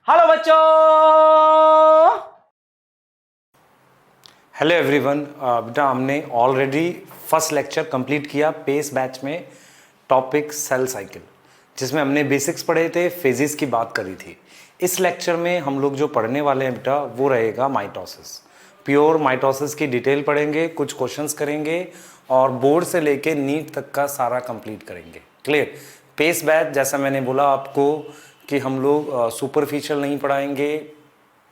Hello बच्चों। Hello everyone. बेटा हमने ऑलरेडी फर्स्ट लेक्चर कंप्लीट किया पेस बैच में, टॉपिक सेल साइकिल, जिसमें हमने बेसिक्स पढ़े थे, फेजेस की बात करी थी। इस लेक्चर में हम लोग जो पढ़ने वाले हैं बेटा वो रहेगा माइटोसिस। प्योर माइटोसिस की डिटेल पढ़ेंगे, कुछ क्वेश्चंस करेंगे और बोर्ड से लेके नीट तक का सारा कंप्लीट करेंगे। क्लियर? पेस बैच जैसा मैंने बोला आपको कि हम लोग सुपरफिशियल नहीं पढ़ाएंगे,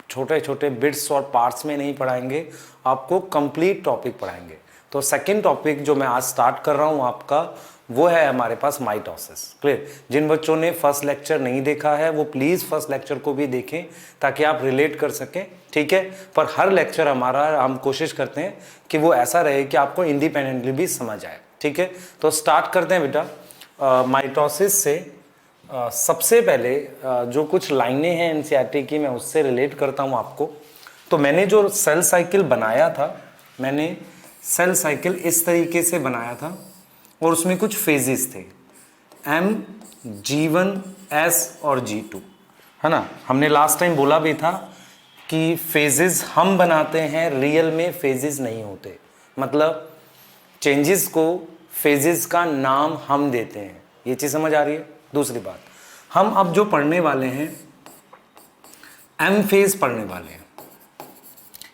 छोटे छोटे बिट्स और पार्ट्स में नहीं पढ़ाएंगे, आपको कंप्लीट टॉपिक पढ़ाएंगे। तो सेकंड टॉपिक जो मैं आज स्टार्ट कर रहा हूं आपका वो है हमारे पास माइटोसिस। क्लियर? जिन बच्चों ने फर्स्ट लेक्चर नहीं देखा है वो प्लीज़ फर्स्ट लेक्चर को भी देखें ताकि आप रिलेट कर सकें, ठीक है। पर हर लेक्चर हमारा हम कोशिश करते हैं कि वो ऐसा रहे कि आपको इंडिपेंडेंटली भी समझ आए, ठीक है। तो स्टार्ट करते हैं बेटा माइटोसिस से। सबसे पहले जो कुछ लाइनें हैं एनसीईआरटी की मैं उससे रिलेट करता हूं आपको। तो मैंने जो सेल साइकिल बनाया था, मैंने सेल साइकिल इस तरीके से बनाया था और उसमें कुछ फेजेस थे, M, G1, S और G2, है ना। हमने लास्ट टाइम बोला भी था कि फेजेस हम बनाते हैं, रियल में फेजेस नहीं होते, मतलब चेंजेस को फेजेस का नाम हम देते हैं। ये चीज़ समझ आ रही है? दूसरी बात, हम अब जो पढ़ने वाले हैं एम फेज पढ़ने वाले हैं।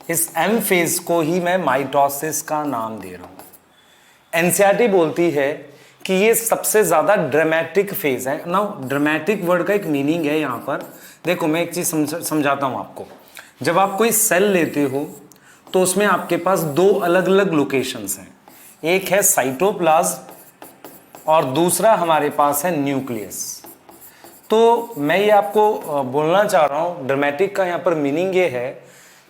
इस एम फेज को ही मैं माइटोसिस का नाम दे रहा हूं। एनसीईआरटी बोलती है कि ये सबसे ज्यादा ड्रामेटिक फेज है ना। ड्रामेटिक वर्ड का एक मीनिंग है यहां पर। देखो मैं एक चीज समझाता हूं आपको। जब आप कोई सेल लेते हो तो उसमें आपके पास दो अलग अलग लोकेशंस हैं। एक है साइटोप्लाज्म और दूसरा हमारे पास है न्यूक्लियस। तो मैं ये आपको बोलना चाह रहा हूं, ड्रामेटिक का यहां पर मीनिंग ये है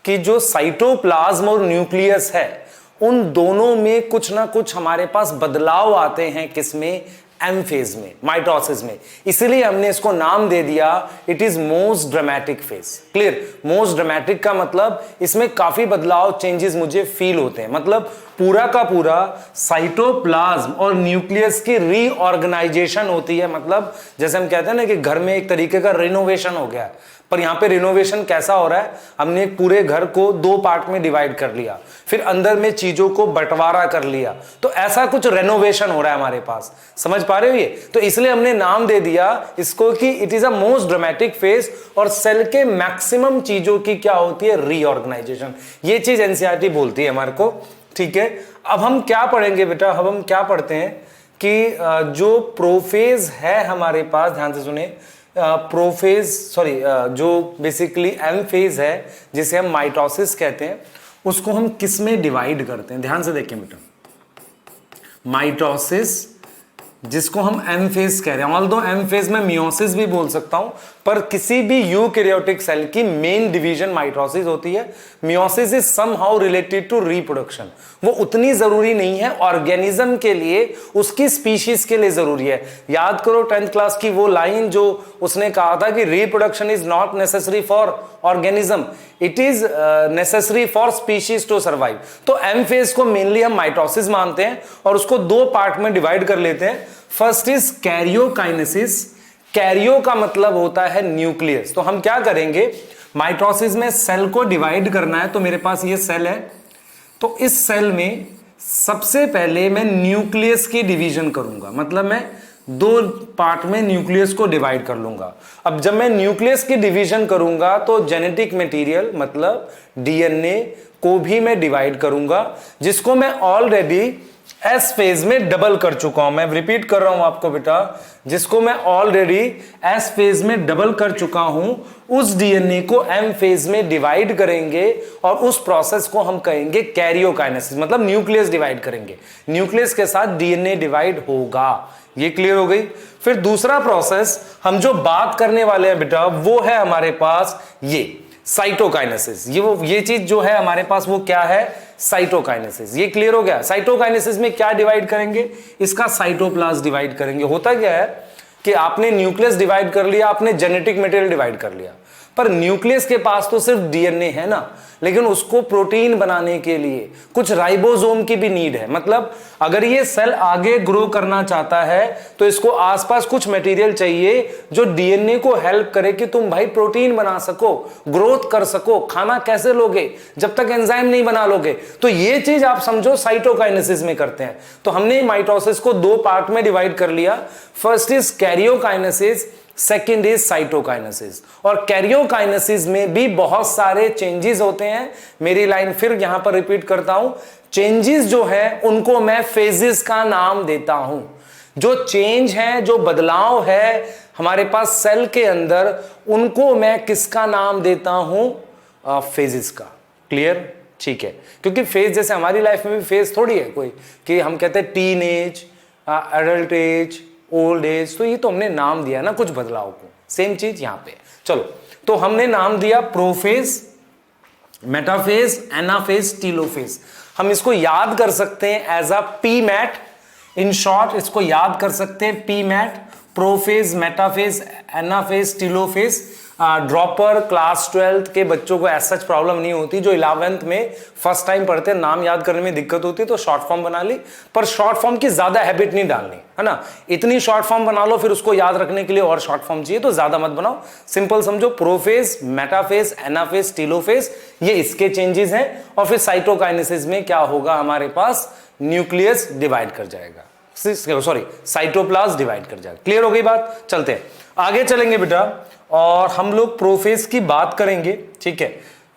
कि जो साइटोप्लाज्म और न्यूक्लियस है उन दोनों में कुछ ना कुछ हमारे पास बदलाव आते हैं। किसमें? एम फेज में, माइटोसिस में। इसलिए हमने इसको नाम दे दिया it is most dramatic phase. Clear? Most dramatic का मतलब इसमें काफी बदलाव, चेंजेस मुझे फील होते हैं। मतलब पूरा का पूरा साइटोप्लाज्म और न्यूक्लियस की रीऑर्गेनाइजेशन होती है। मतलब जैसे हम कहते हैं ना कि घर में एक तरीके का रिनोवेशन हो गया है, पर यहां पे रिनोवेशन कैसा हो रहा है? हमने पूरे घर को दो पार्ट में डिवाइड कर लिया, फिर अंदर में चीजों को बंटवारा कर लिया, तो ऐसा कुछ रेनोवेशन हो रहा है हमारे पास। समझ पा रहे हो ये? तो इसलिए हमने नाम दे दिया इसको कि it is a most dramatic phase और सेल के मैक्सिमम चीजों की क्या होती है? रीऑर्गेनाइजेशन। ये चीज एनसीईआरटी बोलती है हमारे को, ठीक है। अब हम क्या पढ़ेंगे बेटा? अब हम क्या पढ़ते हैं कि जो प्रोफेज है हमारे पास, ध्यान से सुने, प्रोफेज जो बेसिकली एम फेज है जिसे हम माइटोसिस कहते हैं, उसको हम किस में डिवाइड करते हैं? ध्यान से देखें बेटा, माइटोसिस जिसको हम एम फेज कह रहे हैं, ऑल्दो एम फेज में मियोसिस भी बोल सकता हूं, पर किसी भी यूकैरियोटिक सेल की मेन डिवीजन माइटोसिस होती है। Meiosis is somehow related to reproduction. वो उतनी जरूरी नहीं है ऑर्गेनिज्म के लिए, उसकी स्पीशीज के लिए जरूरी है। याद करो 10th क्लास की वो लाइन जो उसने कहा था कि reproduction is not necessary for organism, it is necessary for species to survive. तो एम फेज को मेनली हम माइटोसिस मानते हैं और उसको दो पार्ट में डिवाइड कर लेते हैं। First is karyokinesis. कैरियो का मतलब होता है न्यूक्लियस। तो हम क्या करेंगे, माइटोसिस में सेल को डिवाइड करना है। तो मेरे पास ये सेल है, तो इस सेल में सबसे पहले मैं न्यूक्लियस की डिवीजन करूंगा, मतलब मैं दो पार्ट में न्यूक्लियस को डिवाइड कर लूंगा। अब जब मैं न्यूक्लियस की डिवीजन करूंगा तो जेनेटिक मटेरियल मतलब डीएनए को भी मैं डिवाइड करूंगा, जिसको मैं ऑलरेडी एस फेज में डबल कर चुका हूं। मैं रिपीट कर रहा हूं आपको बेटा, जिसको मैं ऑलरेडी एस फेज में डबल कर चुका हूं, उस डीएनए को एम फेज में डिवाइड करेंगे और उस प्रोसेस को हम कहेंगे कैरियोकाइनेसिस, मतलब न्यूक्लियस डिवाइड करेंगे। न्यूक्लियस के साथ डीएनए डिवाइड होगा। ये क्लियर हो गई? फिर दूसरा प्रोसेस हम जो बात करने वाले हैं बेटा वो है हमारे पास ये साइटोकाइनेसिस। ये चीज जो है हमारे पास वो क्या है? साइटोकाइनेसिस। ये क्लियर हो गया? साइटोकाइनेसिस में क्या डिवाइड करेंगे? इसका साइटोप्लाज्म डिवाइड करेंगे। होता क्या है कि आपने न्यूक्लियस डिवाइड कर लिया, आपने जेनेटिक मटेरियल डिवाइड कर लिया, पर न्यूक्लियस के पास तो सिर्फ डीएनए है ना। लेकिन उसको प्रोटीन बनाने के लिए कुछ राइबोसोम की भी नीड है। मतलब अगर ये सेल आगे ग्रो करना चाहता है तो इसको आसपास कुछ मटेरियल चाहिए जो डीएनए को हेल्प करे कि तुम भाई प्रोटीन बना सको, ग्रोथ कर सको। खाना कैसे लोगे जब तक एंजाइम नहीं बना लोगे? तो ये चीज आप समझो साइटोकाइनेसिस में करते हैं। तो हमने माइटोसिस को दो पार्ट में डिवाइड कर लिया। First is karyokinesis, second is cytokinesis. और कैरियोकाइनेसिस में भी बहुत सारे चेंजेस होते हैं। मेरी लाइन फिर यहां पर रिपीट करता हूं, चेंजेस जो है उनको मैं फेजेस का नाम देता हूं। जो चेंज है, जो बदलाव है हमारे पास सेल के अंदर, उनको मैं किसका नाम देता हूं? फेजेस का। क्लियर? ठीक है, क्योंकि फेज जैसे हमारी लाइफ में भी फेज थोड़ी है कोई कि हम कहते हैं teen age, adult age, old age. तो ये तो हमने नाम दिया ना कुछ बदलाव को। सेम चीज यहां पे। चलो, तो हमने नाम दिया प्रोफेज, मेटाफेज, एनाफेज, टीलोफेज। हम इसको याद कर सकते हैं as a P mat. In short इसको याद कर सकते हैं P mat, prophase, metaphase, anaphase, telophase. Dropper class 12th के बच्चों को ऐसा सच प्रॉब्लम नहीं होती। जो 11th में फर्स्ट टाइम पढ़ते हैं, नाम याद करने में दिक्कत होती है तो शॉर्ट फॉर्म बना ली, पर शॉर्ट फॉर्म की ज्यादा हैबिट नहीं डालनी है ना। इतनी शॉर्ट फॉर्म बना लो फिर उसको याद रखने के लिए और शॉर्ट फॉर्म चाहिए तो ज्यादा मत बनाओ। सिंपल समझो, प्रोफेज, मेटाफेज, एनाफेज, टीलोफेज, ये इसके चेंजेस हैं। और फिर साइटोकाइनेसिस में क्या होगा, हमारे पास न्यूक्लियस डिवाइड कर जाएगा, सॉरी साइटोप्लाज्म डिवाइड कर जाएगा। क्लियर हो गई बात? चलते हैं आगे, चलेंगे बेटा और हम लोग प्रोफेज की बात करेंगे। ठीक है,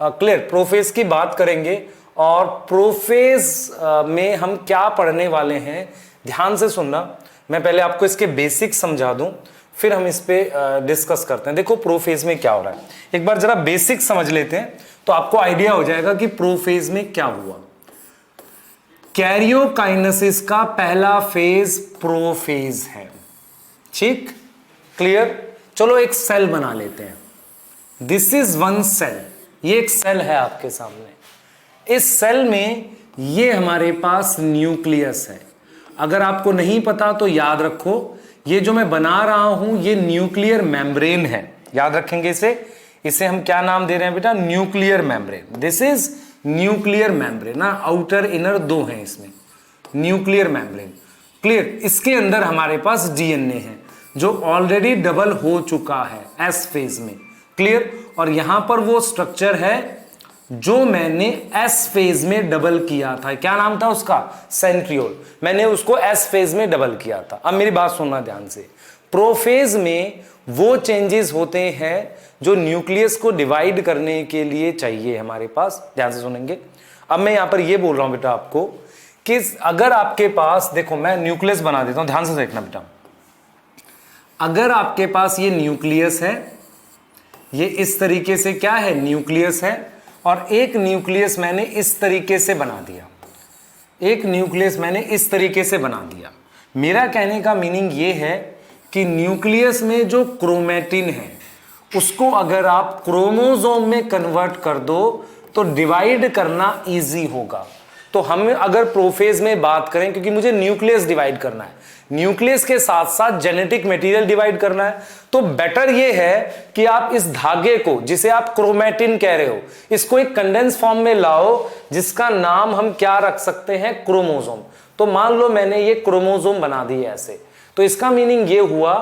क्लियर? प्रोफेज की बात करेंगे और प्रोफेज में हम क्या पढ़ने वाले हैं, ध्यान से सुनना। मैं पहले आपको इसके बेसिक्स समझा दूं, फिर हम इस पे डिस्कस करते हैं। देखो प्रोफेज में क्या हो रहा है, एक बार जरा बेसिक्स समझ लेते हैं तो आपको आइडिया हो जाएगा कि प्रोफेज में क्या हुआ। कैरियोकाइनेसिस का पहला फेज प्रोफेज है। ठीक, क्लियर? चलो एक सेल बना लेते हैं। दिस इज वन सेल, ये एक सेल है आपके सामने। इस सेल में ये हमारे पास न्यूक्लियस है। अगर आपको नहीं पता तो याद रखो, ये जो मैं बना रहा हूं ये न्यूक्लियर मेम्ब्रेन है। याद रखेंगे इसे हम क्या नाम दे रहे हैं बेटा? Nuclear membrane. This is nuclear membrane ना, आउटर इनर दो हैं इसमें, न्यूक्लियर मेम्ब्रेन। क्लियर? इसके अंदर हमारे पास डीएनए है जो ऑलरेडी डबल हो चुका है एस फेज में। क्लियर? और यहां पर वो स्ट्रक्चर है जो मैंने एस फेज में डबल किया था। क्या नाम था उसका? सेंट्रियोल। मैंने उसको एस फेज में डबल किया था। अब मेरी बात सुनना ध्यान से। प्रोफेज में वो चेंजेस होते हैं जो न्यूक्लियस को डिवाइड करने के लिए चाहिए हमारे पास। ध्यान से सुनेंगे। अब मैं यहां पर ये बोल रहा हूं बेटा आपको कि अगर आपके पास, देखो मैं न्यूक्लियस बना देता हूं, ध्यान से देखना बेटा। अगर आपके पास ये न्यूक्लियस है, ये इस तरीके से क्या है? न्यूक्लियस है। और एक न्यूक्लियस मैंने इस तरीके से बना दिया, एक न्यूक्लियस मैंने इस तरीके से बना दिया। मेरा कहने का मीनिंग ये है कि न्यूक्लियस में जो क्रोमैटिन है उसको अगर आप क्रोमोसोम में कन्वर्ट कर दो तो डिवाइड करना इजी होगा। तो हम अगर प्रोफेज में बात करें, क्योंकि मुझे न्यूक्लियस डिवाइड करना है, न्यूक्लियस के साथ साथ जेनेटिक मटेरियल डिवाइड करना है, तो बेटर ये है कि आप इस धागे को, जिसे आप क्रोमैटिन कह रहे हो, इसको एक कंडेंस फॉर्म में लाओ जिसका नाम हम क्या रख सकते हैं? क्रोमोसोम। तो मान लो मैंने ये क्रोमोसोम बना दिए ऐसे, तो इसका मीनिंग ये हुआ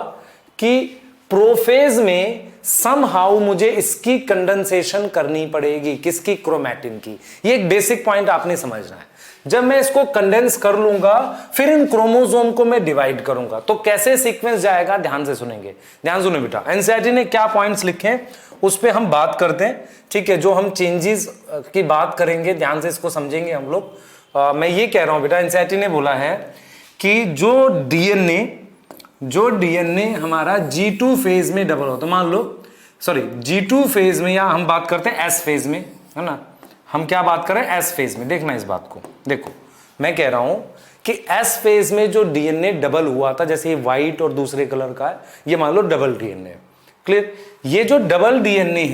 कि प्रोफेज में समहाउ मुझे इसकी कंडेंसेशन करनी पड़ेगी। किसकी? क्रोमैटिन की। ये एक बेसिक पॉइंट आपने समझना है। जब मैं इसको कंडेंस कर लूंगा फिर इन क्रोमोसोम को मैं डिवाइड करूंगा। तो कैसे सीक्वेंस जाएगा? ध्यान से सुनेंगे, ध्यान सुने बेटा। एनसीईआरटी ने क्या पॉइंट्स लिखे हैं उस पर हम बात करते हैं। ठीक है, जो हम चेंजेस की बात करेंगे ध्यान से इसको समझेंगे हम लोग। मैं ये कह रहा हूं बेटा, एनसीईआरटी ने बोला है कि जो डीएनए हमारा G2 फेज में डबल हो, तो मान लो सॉरी G2 फेज में, या हम बात करते हैं S फेज में, है ना। हम क्या बात करें? S फेज में। देखना इस बात को, देखो मैं कह रहा हूं कि S फेज में जो डीएनए डबल हुआ था, जैसे ये व्हाइट और दूसरे कलर का है, ये मान लो डबल डीएनए। क्लियर? ये जो डबल डीएनए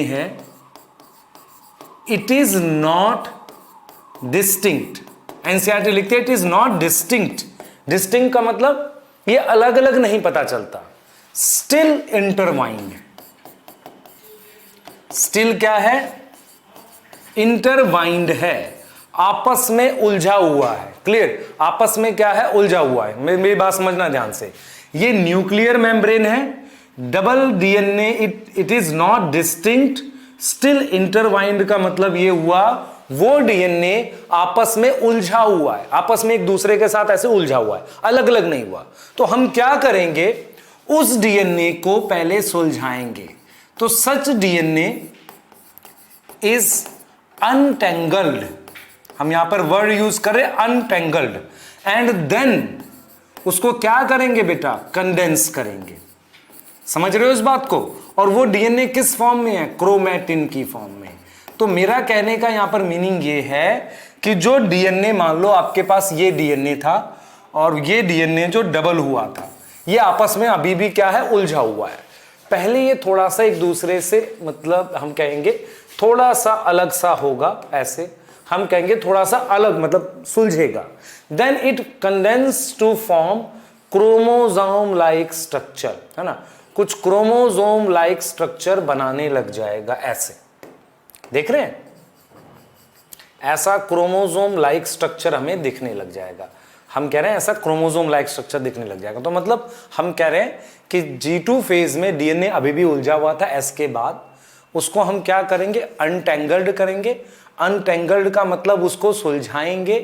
है, it is not distinct. NCERT लिखते हैं it is not distinct. Distinct का मतलब ये अलग अलग नहीं पता चलता, स्टिल इंटरवाइंड, स्टिल क्या है, इंटरवाइंड है, आपस में उलझा हुआ है। क्लियर, आपस में क्या है, उलझा हुआ है। मेरी बात समझना ध्यान से, ये न्यूक्लियर मेम्ब्रेन है, double DNA, it is not distinct, still intertwined का मतलब ये हुआ वो डीएनए आपस में उलझा हुआ है, आपस में एक दूसरे के साथ ऐसे उलझा हुआ है, अलग अलग नहीं हुआ। तो हम क्या करेंगे, उस डीएनए को पहले सुलझाएंगे। तो सच डीएनए इज अनटेंगल्ड, हम यहां पर वर्ड यूज कर रहे हैं अनटेंगल्ड, एंड देन उसको क्या करेंगे बेटा, कंडेंस करेंगे। समझ रहे हो इस बात को? और वो डीएनए किस फॉर्म में है, क्रोमैटिन की फॉर्म में। तो मेरा कहने का यहां पर मीनिंग ये है कि जो डीएनए, मान लो आपके पास ये डीएनए था और ये डीएनए जो डबल हुआ था, ये आपस में अभी भी क्या है, उलझा हुआ है। पहले ये थोड़ा सा एक दूसरे से, मतलब हम कहेंगे थोड़ा सा अलग सा होगा, ऐसे हम कहेंगे थोड़ा सा अलग, मतलब सुलझेगा। Then it condense to form chromosome like structure, है ना, कुछ क्रोमोसोम लाइक स्ट्रक्चर बनाने लग जाएगा। ऐसे देख रहे हैं, ऐसा क्रोमोसोम लाइक स्ट्रक्चर हमें दिखने लग जाएगा। हम कह रहे हैं ऐसा क्रोमोसोम लाइक स्ट्रक्चर दिखने लग जाएगा। तो मतलब हम कह रहे हैं कि G2 फेज में डीएनए अभी भी उलझा हुआ था S के बाद, उसको हम क्या करेंगे, अनटेंगल्ड करेंगे। अनटेंगल्ड का मतलब उसको सुलझाएंगे।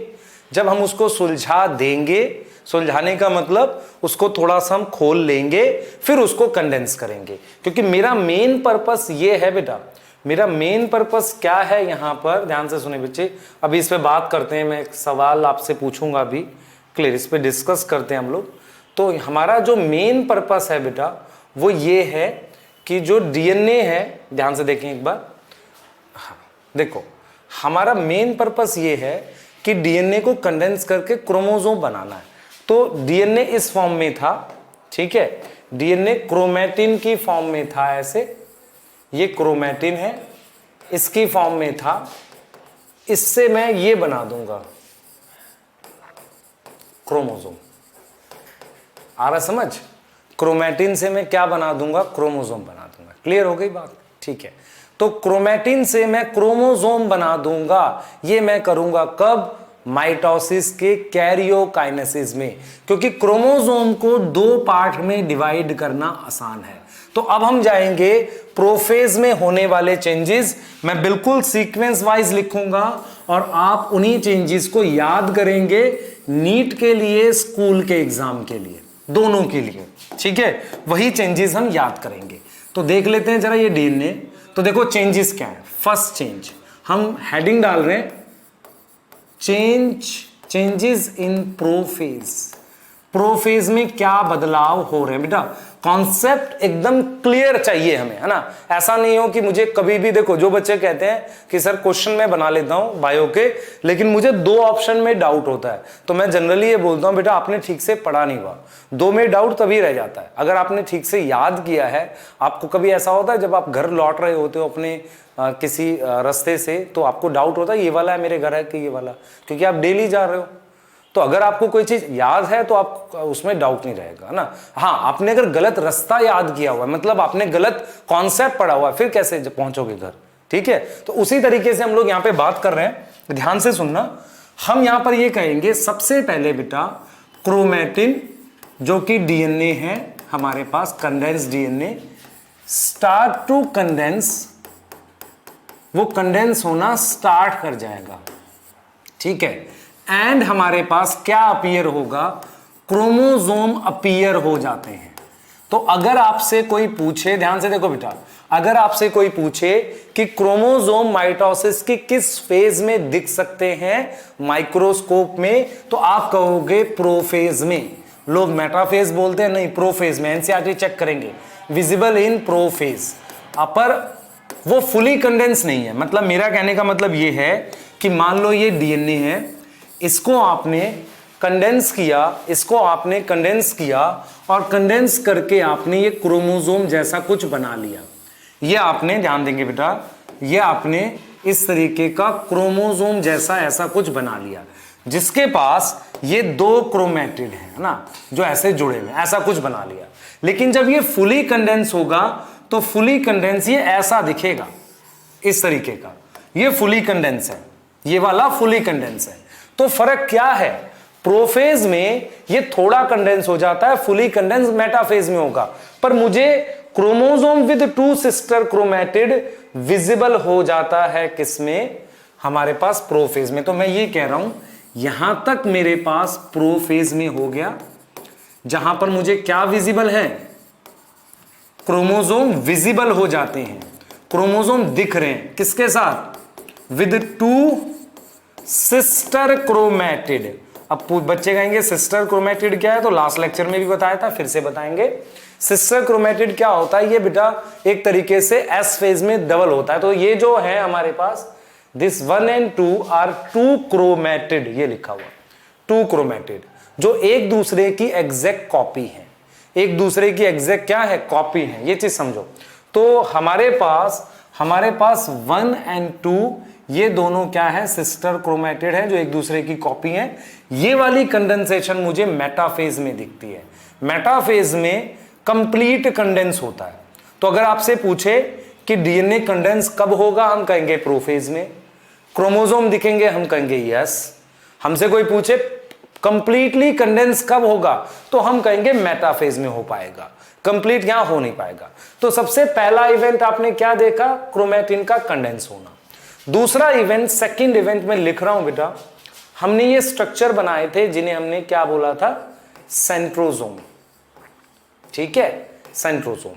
जब हम उसको सुलझा देंगे, सुलझाने का मतलब उसको थोड़ा सा हम खोल लेंगे, फिर उसको कंडेंस करेंगे। क्योंकि मेरा मेन पर्पस ये है बेटा, मेरा मेन पर्पस क्या है यहां पर, ध्यान से सुने बच्चे, अभी इस पे बात करते हैं, मैं एक सवाल आपसे पूछूंगा अभी, क्लियर, इस पे डिस्कस करते हैं हम लोग। तो हमारा जो मेन पर्पस है बेटा वो ये है कि जो डीएनए है, ध्यान से देखें एक बार, हाँ देखो, हमारा मेन पर्पस ये है कि डीएनए को कंडेंस करके क्रोमोसोम बनाना है। तो डीएनए इस फॉर्म में था, ठीक है, डीएनए क्रोमैटिन की फॉर्म में था, ऐसे ये क्रोमैटिन है, इसकी फॉर्म में था, इससे मैं ये बना दूंगा क्रोमोसोम। आ रहा समझ? क्रोमैटिन से मैं क्या बना दूंगा, क्रोमोसोम बना दूंगा। क्लियर हो गई बात? ठीक है, तो क्रोमैटिन से मैं क्रोमोसोम बना दूंगा। ये मैं करूंगा कब, माइटोसिस के कैरियोकाइनेसिस में, क्योंकि क्रोमोसोम को 2 पार्ट में डिवाइड करना आसान है। तो अब हम जाएंगे प्रोफेज में होने वाले चेंजेस, मैं बिल्कुल सीक्वेंस वाइज लिखूंगा और आप उन्हीं चेंजेस को याद करेंगे, नीट के लिए, स्कूल के एग्जाम के लिए, दोनों के लिए, ठीक है, वही चेंजेस हम याद करेंगे। तो देख लेते हैं जरा ये डीएनए। तो देखो चेंजेस क्या है। फर्स्ट चेंज, हम हेडिंग डाल रहे हैं, चेंजेस इन प्रोफेज। प्रोफेज में क्या बदलाव हो रहे हैं बेटा, कॉन्सेप्ट एकदम क्लियर चाहिए हमें, है ना। ऐसा नहीं हो कि मुझे कभी भी, देखो जो बच्चे कहते हैं कि सर क्वेश्चन मैं बना लेता हूं बायो के, लेकिन मुझे 2 ऑप्शन में डाउट होता है, तो मैं जनरली ये बोलता हूं बेटा आपने ठीक से पढ़ा नहीं हुआ। 2 में डाउट तभी रह जाता है, अगर आपने ठीक से याद किया है। आपको कभी ऐसा होता है जब आप घर लौट रहे होते हो अपने किसी रास्ते से, तो आपको डाउट होता है ये वाला है मेरे घर है कि ये वाला, क्योंकि आप डेली जा रहे हो। तो अगर आपको कोई चीज याद है तो आप उसमें डाउट नहीं रहेगा, है ना। हाँ, आपने अगर गलत रास्ता याद किया हुआ है, मतलब आपने गलत कॉन्सेप्ट पढ़ा हुआ है, फिर कैसे पहुंचोगे घर, ठीक है। तो उसी तरीके से हम लोग यहाँ पे बात कर रहे हैं, ध्यान से सुनना। हम यहाँ पर ये कहेंगे सबसे पहले बेटा, क्रोमैटिन जो कि डीएनए है हमारे पास, condense DNA start to condense, वो कंडेंस होना स्टार्ट कर जाएगा, ठीक है। एंड हमारे पास क्या अपीयर होगा, क्रोमोसोम अपीयर हो जाते हैं। तो अगर आपसे कोई पूछे, ध्यान से देखो बेटा, अगर आपसे कोई पूछे कि क्रोमोसोम माइटोसिस की किस फेज में दिख सकते हैं माइक्रोस्कोप में, तो आप कहोगे प्रोफेज में। लोग मेटाफेज बोलते हैं, नहीं प्रोफेज में, एनसीईआरटी चेक करेंगे, विजिबल इन प्रोफेज। पर वो फुली कंडेंस नहीं है। मतलब मेरा कहने का मतलब ये है कि मान लो ये डीएनए है, इसको आपने कंडेंस किया, इसको आपने कंडेंस किया और कंडेंस करके आपने ये क्रोमोसोम जैसा कुछ बना लिया। ये आपने, ध्यान देंगे बेटा, ये आपने इस तरीके का क्रोमोसोम जैसा ऐसा कुछ बना लिया, जिसके पास ये 2 क्रोमैटिड है ना, जो ऐसे जुड़े हुए, ऐसा कुछ बना लिया। लेकिन जब ये फुली कंडेंस होगा तो फुली कंडेंस ये ऐसा दिखेगा, इस तरीके का, ये फुली कंडेंस है, ये वाला फुली कंडेंस है। तो फर्क क्या है, प्रोफेज में ये थोड़ा कंडेंस हो जाता है, फुली कंडेंस मेटाफेज में होगा। पर मुझे chromosome with 2 sister chromatid visible हो जाता है किसमें, हमारे पास प्रोफेज में। तो मैं ये कह रहा हूं यहां तक मेरे पास प्रोफेज में हो गया, जहां पर मुझे क्या विजिबल है, क्रोमोसोम विजिबल हो जाते हैं, क्रोमोसोम दिख रहे हैं किसके साथ, विद 2 सिस्टर क्रोमैटिड। अब बच्चे कहेंगे सिस्टर क्रोमैटिड क्या है, तो लास्ट लेक्चर में भी बताया था, फिर से बताएंगे। सिस्टर क्रोमैटिड क्या होता है, ये बेटा एक तरीके से एस फेज में डबल होता है। तो ये जो है हमारे पास दिस 1 and 2 आर 2 क्रोमैटिड, ये लिखा हुआ 2 क्रोमैटिड, जो एक दूसरे की एग्जैक्ट कॉपी है, एक दूसरे की एग्जैक्ट क्या है, कॉपी है, ये चीज समझो। तो हमारे पास 1 and 2 ये दोनों क्या है, सिस्टर क्रोमैटिड है, जो एक दूसरे की कॉपी है। ये वाली कंडेंसेशन मुझे मेटाफेज में दिखती है। मेटाफेज में कंप्लीट कंडेंस होता है। तो अगर आपसे पूछे कि डीएनए कंडेंस कब होगा, हम कहेंगे प्रोफेज में। क्रोमोसोम दिखेंगे, हम कहेंगे यस। हमसे कोई पूछे कंप्लीटली कंडेंस कब होगा, तो हम कहेंगे मेटाफेज में हो पाएगा, कंप्लीट यहां हो नहीं पाएगा। तो सबसे पहला इवेंट आपने क्या देखा, क्रोमैटिन का कंडेंस होना। दूसरा इवेंट, सेकंड इवेंट में लिख रहा हूं बेटा, हमने ये स्ट्रक्चर बनाए थे जिन्हें हमने क्या बोला था, सेंट्रोसोम। ठीक है, सेंट्रोसोम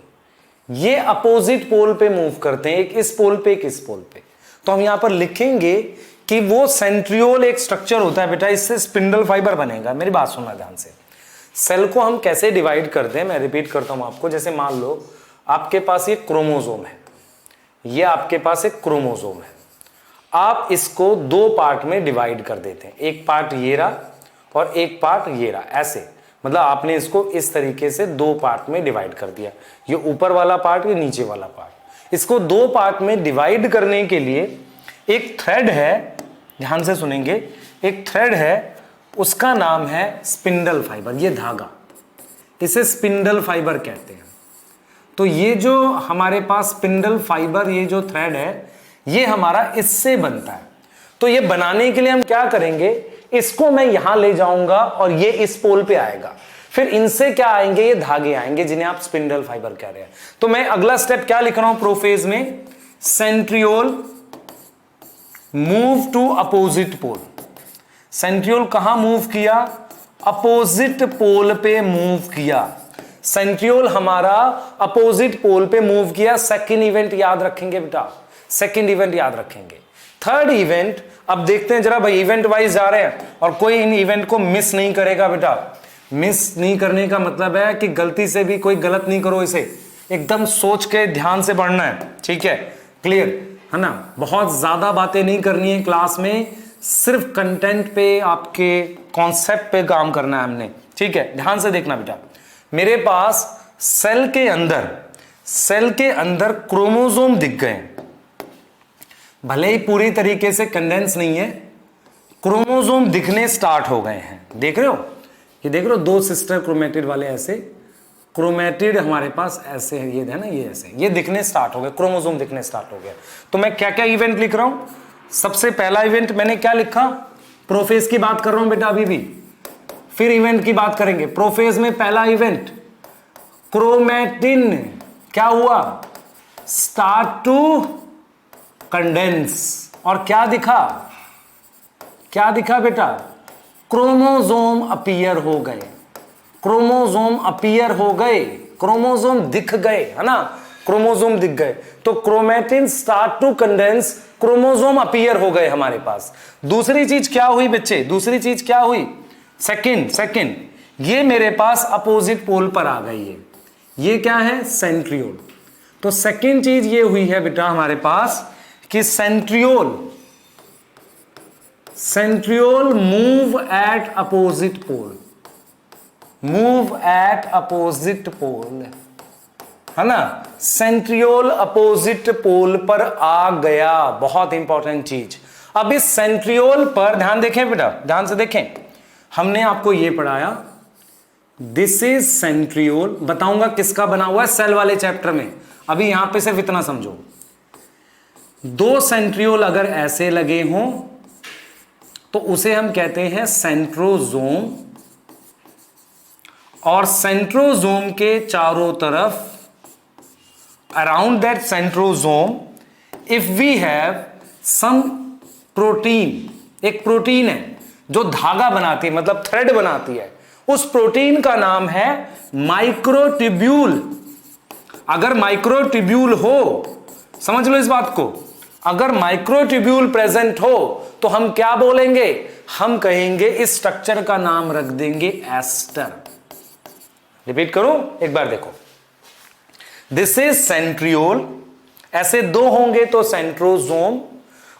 ये अपोजिट पोल पे मूव करते हैं, एक इस पोल पे, एक इस पोल पे। तो हम यहां पर लिखेंगे कि वो सेंट्रियोल एक स्ट्रक्चर होता है बेटा, इससे स्पिंडल फाइबर बनेगा। मेरी बात सुनना ध्यान से। सेल को हम कैसे डिवाइड करते हैं, मैं रिपीट करता हूं आपको। जैसे मान लो आपके पास ये क्रोमोसोम है, ये आपके पास एक क्रोमोसोम है, आप इसको 2 पार्ट में डिवाइड कर देते हैं, एक पार्ट ये रहा और एक पार्ट ये रहा, ऐसे। मतलब आपने इसको इस तरीके से 2 पार्ट में डिवाइड कर दिया, ये ऊपर वाला पार्ट, ये नीचे वाला पार्ट। इसको 2 पार्ट में डिवाइड करने के लिए एक थ्रेड है, ध्यान से सुनेंगे, एक थ्रेड है, उसका नाम है स्पिंडल फाइबर। ये धागा, इसे स्पिंडल फाइबर कहते हैं। तो ये जो हमारे पास स्पिंडल फाइबर, ये जो थ्रेड है, ये हमारा इससे बनता है। तो ये बनाने के लिए हम क्या करेंगे, इसको मैं यहां ले जाऊंगा और ये इस पोल पे आएगा, फिर इनसे क्या आएंगे, ये धागे आएंगे जिन्हें आप स्पिंडल फाइबर कह रहे हैं। तो मैं अगला स्टेप क्या लिख रहा हूं प्रोफेज में, centriole move to opposite pole. Centriole कहां मूव किया, अपोजिट पोल पे मूव किया। सेंट्रियोल हमारा अपोजिट पोल पे मूव किया। सेकंड इवेंट याद रखेंगे बेटा, सेकंड इवेंट याद रखेंगे। थर्ड इवेंट, अब देखते हैं जरा भाई, इवेंट वाइज जा रहे हैं और कोई इन इवेंट को मिस नहीं करेगा बेटा। मिस नहीं करने का मतलब है कि गलती से भी कोई गलत नहीं करो, इसे एकदम सोच के ध्यान से पढ़ना है। ठीक है, क्लियर है ना। बहुत ज्यादा बातें नहीं करनी है क्लास में, सिर्फ कंटेंट पे, आपके कॉन्सेप्ट पे काम करना है हमने। ठीक है, ध्यान से देखना बेटा। मेरे पास सेल के अंदर क्रोमोसोम दिख गए, भले ही पूरी तरीके से कंडेंस नहीं है, क्रोमोसोम दिखने स्टार्ट हो गए हैं। देख रहे हो, ये देख रहे हो 2 सिस्टर क्रोमैटिड वाले ऐसे, क्रोमैटिड हमारे पास ऐसे है, ये है ना, ये ऐसे, ये दिखने स्टार्ट हो गए, क्रोमोसोम दिखने स्टार्ट हो गया। तो मैं क्या क्या इवेंट लिख रहा हूं, सबसे पहला इवेंट मैंने क्या लिखा, प्रोफेज की बात कर रहा हूं बेटा अभी भी, फिर इवेंट की बात करेंगे। प्रोफेज में पहला इवेंट, क्रोमैटिन क्या हुआ, स्टार्ट टू कंडेंस, और क्या दिखा, क्या दिखा बेटा, क्रोमोसोम अपीयर हो गए, क्रोमोसोम अपीयर हो गए, क्रोमोसोम दिख गए, है ना, क्रोमोसोम दिख गए। तो chromatin start to condense, chromosome appear हो गए हमारे पास। दूसरी चीज क्या हुई बच्चे, दूसरी चीज क्या हुई, सेकंड, ये मेरे पास अपोजिट पोल पर आ गई है, ये क्या है, सेंट्रियोल। तो सेकंड चीज ये हुई है बेटा हमारे पास कि centriole move at opposite pole, move at opposite pole, है ना, सेंट्रियोल अपोजिट पोल पर आ गया। बहुत इंपॉर्टेंट चीज। अब इस सेंट्रियोल पर ध्यान देखें बेटा, ध्यान से देखें, हमने आपको यह पढ़ाया, दिस इज सेंट्रियोल, बताऊंगा किसका बना हुआ है सेल वाले चैप्टर में, अभी यहां पे सिर्फ इतना समझो। दो सेंट्रियोल अगर ऐसे लगे हों तो उसे हम कहते हैं सेंट्रोजोम, और सेंट्रोजोम के चारों तरफ around that centrosome if we have some protein, एक प्रोटीन है जो धागा बनाती है, मतलब थ्रेड बनाती है, उस प्रोटीन का नाम है माइक्रोट्यूब्यूल। अगर माइक्रोट्यूब्यूल हो, समझ लो इस बात को, अगर माइक्रोट्यूब्यूल प्रेजेंट हो तो हम क्या बोलेंगे, हम कहेंगे इस स्ट्रक्चर का नाम रख देंगे एस्टर। रिपीट करूं एक बार, देखो, दिस इज सेंट्रियोल, ऐसे दो होंगे तो सेंट्रोजोम,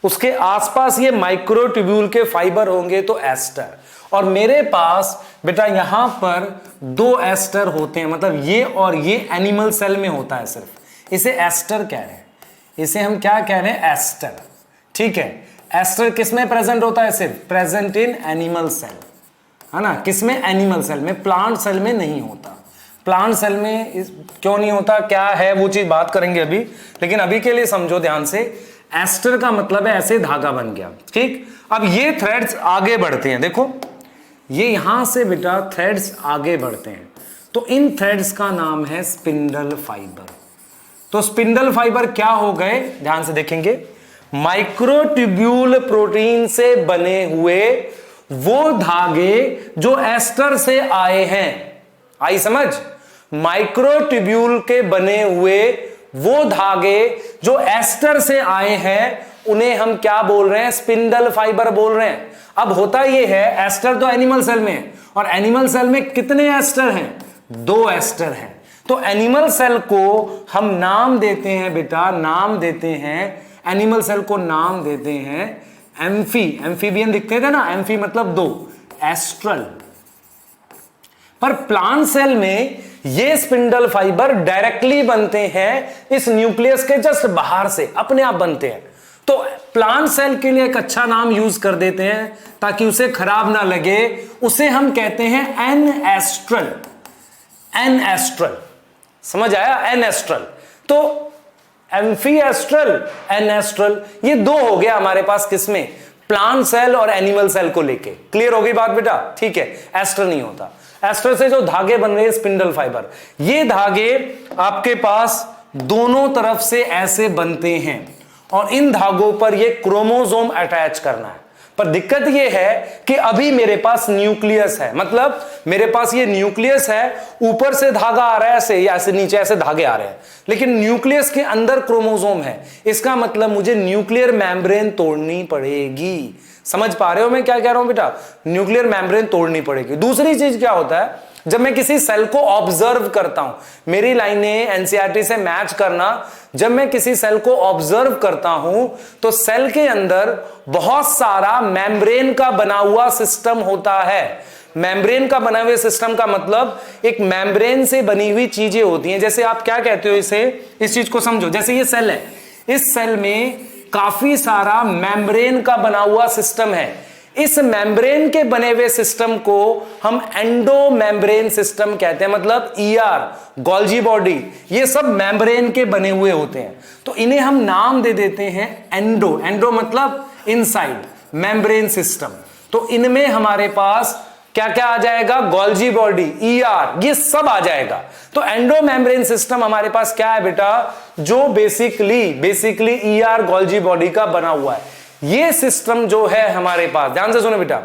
उसके आसपास ये माइक्रोट्यूब्यूल के फाइबर होंगे तो एस्टर, और मेरे पास बेटा यहां पर दो एस्टर होते हैं, मतलब ये और ये एनिमल सेल में होता है सिर्फ, इसे एस्टर कह रहे हैं, इसे हम क्या कह रहे हैं, एस्टर। ठीक है, एस्टर किस में प्रेजेंट होता है, सिर्फ प्रेजेंट इन एनिमल सेल, है ना, किसमें, एनिमल सेल में, प्लांट सेल में नहीं होता। प्लांट सेल में क्यों नहीं होता, क्या है वो चीज बात करेंगे अभी, लेकिन अभी के लिए समझो ध्यान से, एस्टर का मतलब है ऐसे धागा बन गया। ठीक, अब ये थ्रेड्स आगे बढ़ते हैं, देखो ये यहां से बेटा थ्रेड्स आगे बढ़ते हैं, तो इन थ्रेड्स का नाम है स्पिंडल फाइबर। तो स्पिंडल फाइबर क्या हो गए, ध्यान से देखेंगे, माइक्रोट्यूब्यूल प्रोटीन से बने हुए वो धागे जो एस्टर से आए हैं। आई समझ, माइक्रोट्यूब्यूल के बने हुए वो धागे जो एस्टर से आए हैं उन्हें हम क्या बोल रहे हैं, स्पिंडल फाइबर बोल रहे हैं। अब होता यह है, एस्टर तो एनिमल सेल में है, और एनिमल सेल में कितने एस्टर हैं, दो एस्टर हैं। तो एनिमल सेल को हम नाम देते हैं बेटा, नाम देते हैं, एनिमल सेल को नाम देते हैं एम्फी, एम्फीबियन दिखते थे ना, एम्फी मतलब दो, एस्ट्रल। पर प्लांट सेल में ये स्पिंडल फाइबर डायरेक्टली बनते हैं इस न्यूक्लियस के जस्ट बाहर से, अपने आप बनते हैं। तो प्लांट सेल के लिए एक अच्छा नाम यूज कर देते हैं ताकि उसे खराब ना लगे, उसे हम कहते हैं एन-एस्ट्रल, एन-एस्ट्रल, समझ आया, एन-एस्ट्रल। तो एम्फीएस्ट्रल, एन-एस्ट्रल, ये दो हो गया हमारे पास, किसमें, प्लांट सेल और एनिमल सेल को लेके। क्लियर होगी बात बेटा, ठीक है, एस्टर नहीं होता। एस्टर से जो धागे बन रहे हैं स्पिंडल फाइबर, ये धागे आपके पास दोनों तरफ से ऐसे बनते हैं, और इन धागों पर ये क्रोमोसोम अटैच करना है। पर दिक्कत ये है कि अभी मेरे पास न्यूक्लियस है, मतलब मेरे पास ये न्यूक्लियस है, ऊपर से धागा आ रहा है ऐसे, या ऐसे नीचे ऐसे धागे आ रहे हैं, लेकिन न्यूक्लियस के अंदर क्रोमोसोम है। इसका मतलब मुझे न्यूक्लियर मेम्ब्रेन तोड़नी पड़ेगी। समझ पा रहे हो मैं क्या कह रहा हूं बेटा, न्यूक्लियर मेम्ब्रेन तोड़नी पड़ेगी। दूसरी चीज क्या होता है, जब मैं किसी सेल को ऑब्जर्व करता हूं, मेरी लाइनें एनसीईआरटी से मैच करना, जब मैं किसी सेल को ऑब्जर्व करता हूं तो सेल के अंदर बहुत सारा मेम्ब्रेन का बना हुआ सिस्टम होता है। मेम्ब्रेन का बना हुआ सिस्टम का मतलब एक मेम्ब्रेन से बनी हुई चीजें होती हैं। जैसे आप क्या कहते हो इसे, इस चीज को समझो, जैसे ये सेल है, इस सेल में काफी सारा मेम्ब्रेन का बना हुआ सिस्टम है। इस मेम्ब्रेन के बने हुए सिस्टम को हम एंडो मेम्ब्रेन सिस्टम कहते हैं, मतलब ईआर, गोल्जी बॉडी, ये सब मेम्ब्रेन के बने हुए होते हैं। तो इन्हें हम नाम दे देते हैं एंडो, एंडो मतलब इनसाइड, मेम्ब्रेन सिस्टम। तो इनमें हमारे पास क्या क्या आ जाएगा, गोल्जी बॉडी, ईआर, ये सब आ जाएगा। तो एंडो मेम्ब्रेन सिस्टम हमारे पास क्या है बेटा, जो बेसिकली ईआर गोल्जी बॉडी का बना हुआ है। ये सिस्टम जो है हमारे पास, ध्यान से सुनो बेटा,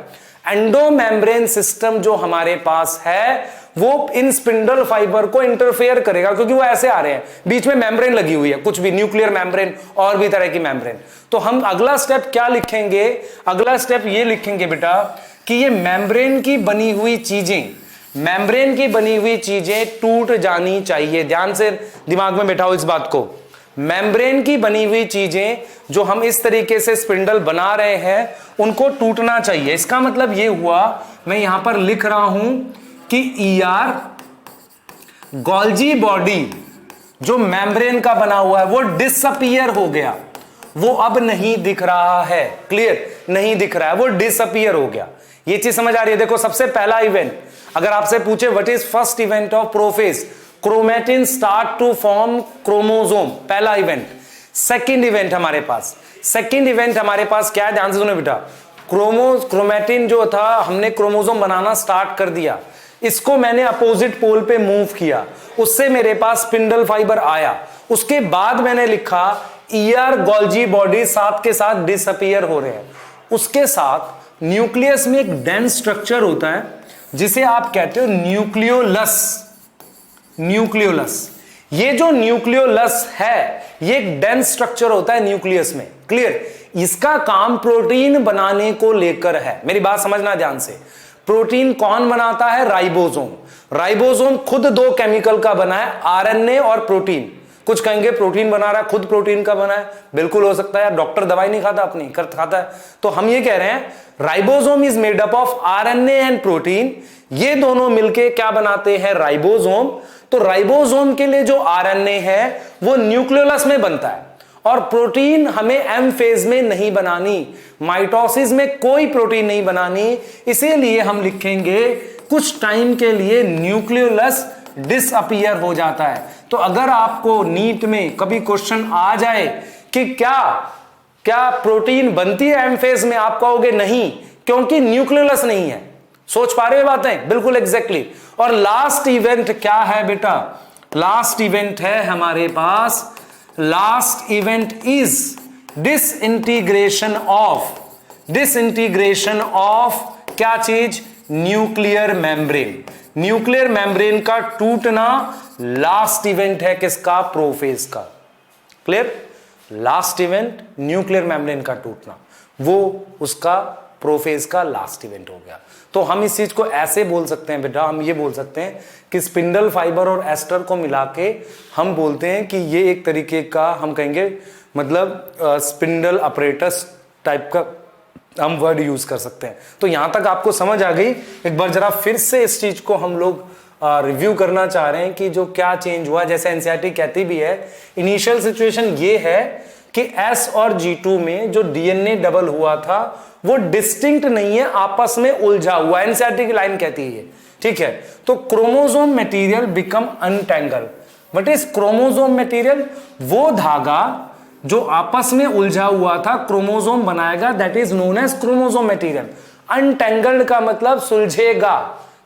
एंडो मेम्ब्रेन सिस्टम जो हमारे पास है वो इन स्पिंडल फाइबर को इंटरफेयर करेगा, क्योंकि वो ऐसे आ रहे हैं, बीच में मेम्ब्रेन लगी हुई है, कुछ भी, न्यूक्लियर मेम्ब्रेन और भी तरह की मेम्ब्रेन। तो हम अगला स्टेप क्या लिखेंगे, अगला स्टेप ये लिखेंगे बेटा कि ये मेम्ब्रेन की बनी हुई चीजें, मेम्ब्रेन की बनी हुई चीजें टूट जानी चाहिए। ध्यान से दिमाग में बैठाओ इस बात को, मेम्ब्रेन की बनी हुई चीजें जो हम इस तरीके से स्पिंडल बना रहे हैं उनको टूटना चाहिए। इसका मतलब ये हुआ, मैं यहां पर लिख रहा हूं कि ईआर गोल्जी बॉडी जो मेम्ब्रेन का बना हुआ है वो डिसअपीयर हो गया, वो अब नहीं दिख रहा है। क्लियर, नहीं दिख रहा है, वो डिसअपीयर हो गया। ये चीज समझ आ रही है। देखो सबसे पहला इवेंट, अगर आपसे पूछे what is first event of prophase, chromatin start to form chromosome, पहला इवेंट। सेकंड इवेंट हमारे पास क्या है, ध्यान से सुनो बेटा। क्रोमेटिन जो था, हमने क्रोमोसोम बनाना स्टार्ट कर दिया, इसको मैंने अपोजिट पोल पे मूव किया, उससे मेरे पास स्पिंडल फाइबर आया, उसके बाद मैंने लिखा ईआर गोल्जी बॉडी साथ के साथ डिसअपीयर हो रहे हैं। उसके साथ न्यूक्लियस में एक डेंस स्ट्रक्चर होता है जिसे आप कहते हो न्यूक्लियोलस। ये जो न्यूक्लियोलस है, ये एक डेंस स्ट्रक्चर होता है न्यूक्लियस में। क्लियर? इसका काम प्रोटीन बनाने को लेकर है। मेरी बात समझना ध्यान से। प्रोटीन कौन बनाता है? राइबोसोम खुद दो केमिकल का बना है, आरएनए और प्रोटीन। कुछ कहेंगे प्रोटीन बना रहा है, खुद प्रोटीन का बना है। बिल्कुल हो सकता है, डॉक्टर दवाई नहीं खाता अपनी, खाता है। तो हम ये कह रहे हैं ribosome is made up of RNA and protein. ये दोनों मिलके क्या बनाते हैं? राइबोसोम। तो राइबोसोम के लिए जो आरएनए है वो न्यूक्लियोलस में बनता है, और प्रोटीन हमें एम फेज में नहीं बनानी, माइटोसिस में कोई प्रोटीन नहीं बनानी। इसीलिए हम लिखेंगे कुछ टाइम के लिए न्यूक्लियोलस डिसअपीयर हो जाता है। तो अगर आपको नीट में कभी क्वेश्चन आ जाए कि क्या प्रोटीन बनती है एम फेज में, आप कहोगे नहीं, क्योंकि न्यूक्लियोलस नहीं है। सोच पा रहे हो बातें? बिल्कुल एग्जैक्टली। और लास्ट इवेंट क्या है बेटा? लास्ट इवेंट है हमारे पास, last event is disintegration of क्या चीज? Nuclear membrane. न्यूक्लियर मेम्ब्रेन का टूटना लास्ट इवेंट है किसका? प्रोफेज का। Clear? Last event nuclear membrane का टूटना, वो उसका प्रोफेज का लास्ट इवेंट हो गया। तो हम इस चीज को ऐसे बोल सकते हैं बेटा, हम ये बोल सकते हैं कि स्पिंडल फाइबर और एस्टर को मिला के हम बोलते हैं कि ये एक तरीके का, हम कहेंगे मतलब स्पिंडल अपरेटस टाइप का हम वर्ड यूज कर सकते हैं। तो यहां तक आपको समझ आ गई। एक बार जरा फिर से इस चीज को हम लोग रिव्यू करना चाह रहे हैं कि जो क्या चेंज हुआ। जैसे एनसीईआरटी कहती भी है, इनिशियल सिचुएशन ये है कि S और G2 में जो डीएनए डबल हुआ था वो डिस्टिंक्ट नहीं है, आपस में उलझा हुआ। एनसीईआरटी की लाइन कहती है, ठीक है। तो chromosome material become untangle. What is chromosome material? वो धागा जो आपस में उलझा हुआ था क्रोमोसोम बनाएगा, that is known as chromosome material. Untangled का मतलब सुलझेगा।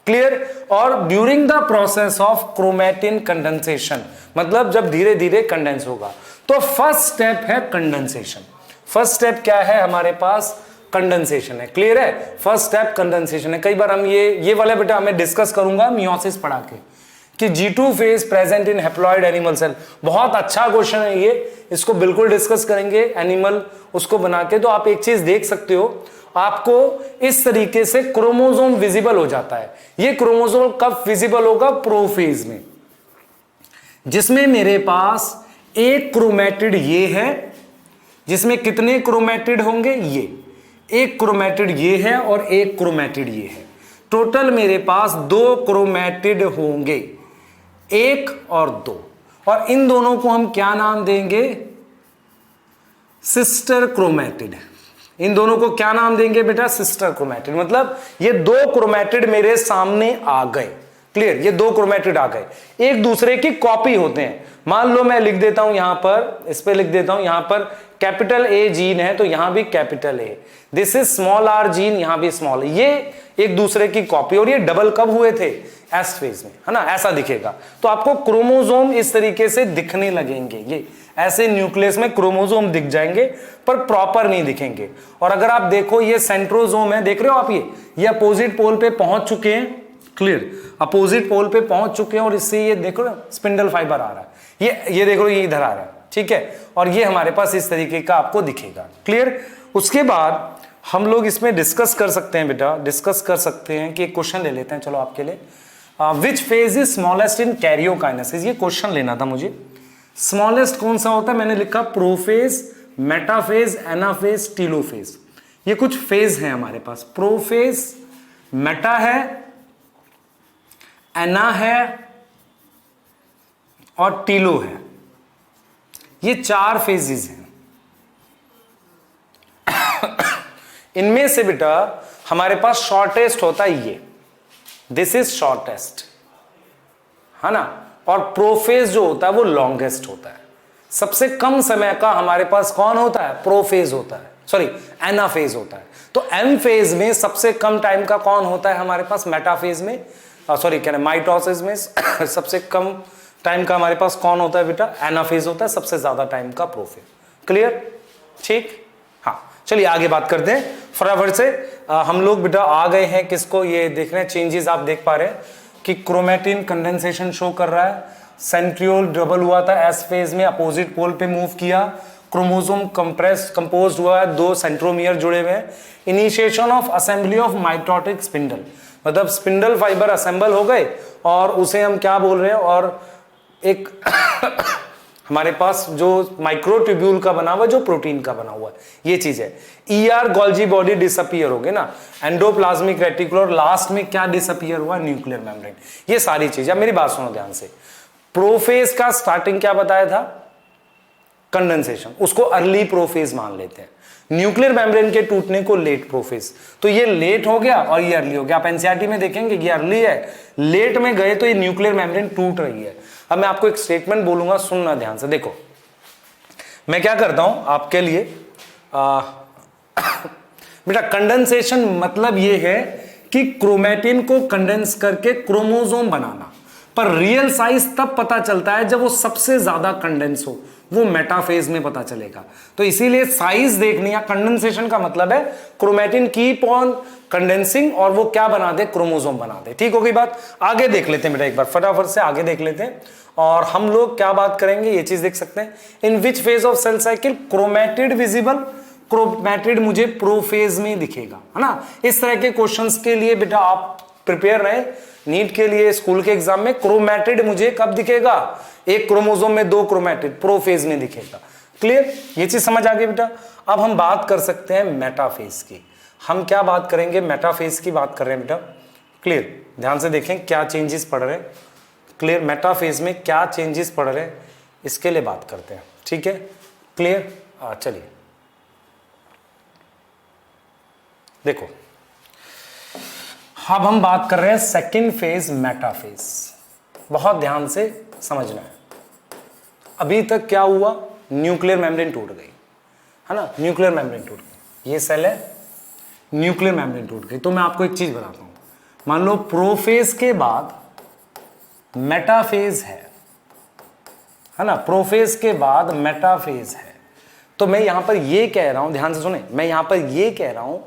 क्लियर? और during the process of chromatin condensation, मतलब जब धीरे धीरे कंडेंस होगा। तो फर्स्ट स्टेप है कंडेंसेशन। फर्स्ट स्टेप क्या है हमारे पास? कंडेंसेशन है। क्लियर है? फर्स्ट स्टेप कंडेंसेशन है। कई बार हम ये वाला बेटा मैं डिस्कस करूंगा मियोसिस पढ़ा के कि G2 phase present in haploid animal cell. बहुत अच्छा क्वेश्चन है ये, इसको बिल्कुल डिस्कस करेंगे एनिमल उसको बना के। तो आप एक चीज देख सकते हो, आपको इस तरीके से क्रोमोसोम विजिबल हो जाता है। ये क्रोमोसोम कब विजिबल होगा? प्रोफेज में, जिसमें मेरे पास एक क्रोमेटिड ये है, जिसमें कितने क्रोमेटिड होंगे? ये एक क्रोमेटिड ये है और एक क्रोमेटिड ये है। टोटल मेरे पास 2 क्रोमेटिड होंगे, 1 और 2। और इन दोनों को हम क्या नाम देंगे? Sister chromatid. इन दोनों को क्या नाम देंगे बेटा? Sister chromatid. मतलब ये 2 क्रोमेटिड मेरे सामने आ गए। क्लियर? ये 2 क्रोमेटिड आ गए, एक दूसरे की कॉपी होते हैं। मान लो मैं लिख देता हूं यहां पर, इस पे लिख देता हूं, यहां पर कैपिटल ए जीन है तो यहां भी capital A, this is small R gene, यहां भी स्मॉल। ये एक दूसरे की कॉपी, और ये डबल कब हुए थे? एस फेज में, है ना? ऐसा दिखेगा। तो आपको क्रोमोसोम इस तरीके से दिखने लगेंगे, ये ऐसे न्यूक्लियस में क्रोमोसोम दिख जाएंगे, पर प्रॉपर नहीं दिखेंगे। और अगर आप देखो ये सेंट्रोसोम है, देख रहे हो आप, ये अपोजिट पोल पे पहुंच चुके हैं। क्लियर? अपोजिट पोल पे पहुंच चुके हैं, और इससे ये देखो स्पिंडल फाइबर आ रहा है, ये देखो ये इधर आ रहा है, ठीक है। और ये हमारे पास इस तरीके का आपको दिखेगा। क्लियर? उसके बाद हम लोग इसमें डिस्कस कर सकते हैं बेटा, डिस्कस कर सकते हैं कि एक क्वेश्चन ले लेते हैं चलो आपके लिए। Which phase is smallest in karyokinesis? ये क्वेश्चन लेना था मुझे। स्मॉलेस्ट कौन सा होता है? मैंने लिखा प्रोफेज, मेटाफेज, एनाफेज, टीलोफेज। ये कुछ फेज हैं हमारे पास। प्रोफेज, मेटा है, एना है और टीलो है। ये 4 फेजेस हैं। इनमें से बेटा हमारे पास शॉर्टेस्ट होता है ये, दिस इज शॉर्टेस्ट, है ना? और प्रोफेज जो होता है वो लॉन्गेस्ट होता है। सबसे कम समय का हमारे पास कौन होता है? प्रोफेज होता है, सॉरी एनाफेज होता है। तो एम फेज में सबसे कम टाइम का कौन होता है हमारे पास? मेटाफेज में, सॉरी क्या माइटोसिस में सबसे कम टाइम का हमारे पास कौन होता है बेटा? एनाफेज होता है, सबसे ज्यादा टाइम का प्रोफेज। क्लियर? ठीक, हाँ चलिए आगे बात करते हैं फटाफट से। हम लोग बेटा आ गए हैं किसको? ये देख रहे हैं चेंजेस, आप देख पा रहे हैं कि क्रोमेटिन कंडेंसेशन शो कर रहा है, सेंट्रियोल डबल हुआ था एस फेज में, अपोजिट पोल पे मूव किया, क्रोमोसोम कंपोज हुआ है, 2 सेंट्रोमियर जुड़े हुए हैं, initiation of assembly of mitotic spindle, मतलब स्पिंडल फाइबर असेंबल हो गए और उसे हम क्या बोल रहे हैं, और एक हमारे पास जो माइक्रोट्यूब्यूल का बना हुआ, जो प्रोटीन का बना हुआ है, ये चीज है। ईआर गोल्जी बॉडी डिसअपियर हो गए ना, एंडोप्लाज्मिक रेटिकुलर, लास्ट में क्या डिसअपियर हुआ? Nuclear membrane. ये सारी चीजें, अब मेरी बात सुनो ध्यान से। प्रोफेज का स्टार्टिंग क्या बताया था? कंडेंसेशन, उसको अर्ली प्रोफेज मान लेते हैं। न्यूक्लियर मेम्ब्रेन के टूटने को लेट प्रोफेज, तो ये लेट हो गया और ये अर्ली हो गया। आप एनसीईआरटी में देखेंगे ये अर्ली है, लेट में गए तो ये न्यूक्लियर मेम्ब्रेन टूट रही है। अब मैं आपको एक स्टेटमेंट बोलूंगा, सुनना ध्यान से। देखो मैं क्या करता हूं आपके लिए, बेटा कंडेंसेशन मतलब ये है कि क्रोमेटिन को कंडेंस करके क्रोमोसोम बनाना, पर रियल साइज तब पता चलता है जब वो सबसे ज्यादा कंडेंस हो, वो मेटाफेज में पता चलेगा। तो इसीलिए साइज देखनी है। कंडेंसेशन का मतलब है क्रोमेटिन कीप ऑन कंडेंसिंग और वो क्या बना दे? क्रोमोसोम बना दे। ठीक हो गई बात? आगे देख लेते हैं बेटा, एक बार फटाफट से आगे देख लेते हैं। और हम लोग क्या बात करेंगे, ये चीज देख सकते हैं। In which phase of cell cycle chromatid visible? Chromatid मुझे प्रोफेज में दिखेगा, है ना। इस तरह के क्वेश्चंस के लिए बेटा आप प्रिपेयर रहे। नीट के लिए स्कूल के एग्जाम में क्रोमेटिड मुझे कब दिखेगा? एक क्रोमोसोम में 2 क्रोमेटिड, प्रोफेज में दिखेगा। क्लियर? ये चीज समझ आ गई बेटा। अब हम बात कर सकते हैं मेटाफेज की। हम क्या बात करेंगे? मेटाफेज की बात कर रहे हैं बेटा। क्लियर? ध्यान से देखें क्या चेंजेस पड़ रहे हैं। क्लियर? मेटाफेज में क्या चेंजेस पड़ रहे हैं, इसके लिए बात करते हैं। ठीक है? क्लियर? चलिए देखो, अब हम बात कर रहे हैं सेकेंड फेज मेटाफेज। बहुत ध्यान से समझना है। अभी तक क्या हुआ? न्यूक्लियर मेम्ब्रेन टूट गई, है ना, न्यूक्लियर मेम्ब्रेन टूट गई, ये सेल है, न्यूक्लियर मेम्ब्रेन टूट गई। तो मैं आपको एक चीज बताता हूं, मान लो प्रोफेज के बाद मेटाफेज है ना, प्रोफेज के बाद मेटाफेज है। तो मैं यहां पर ये कह रहा हूं, ध्यान से सुने, मैं यहां पर ये कह रहा हूं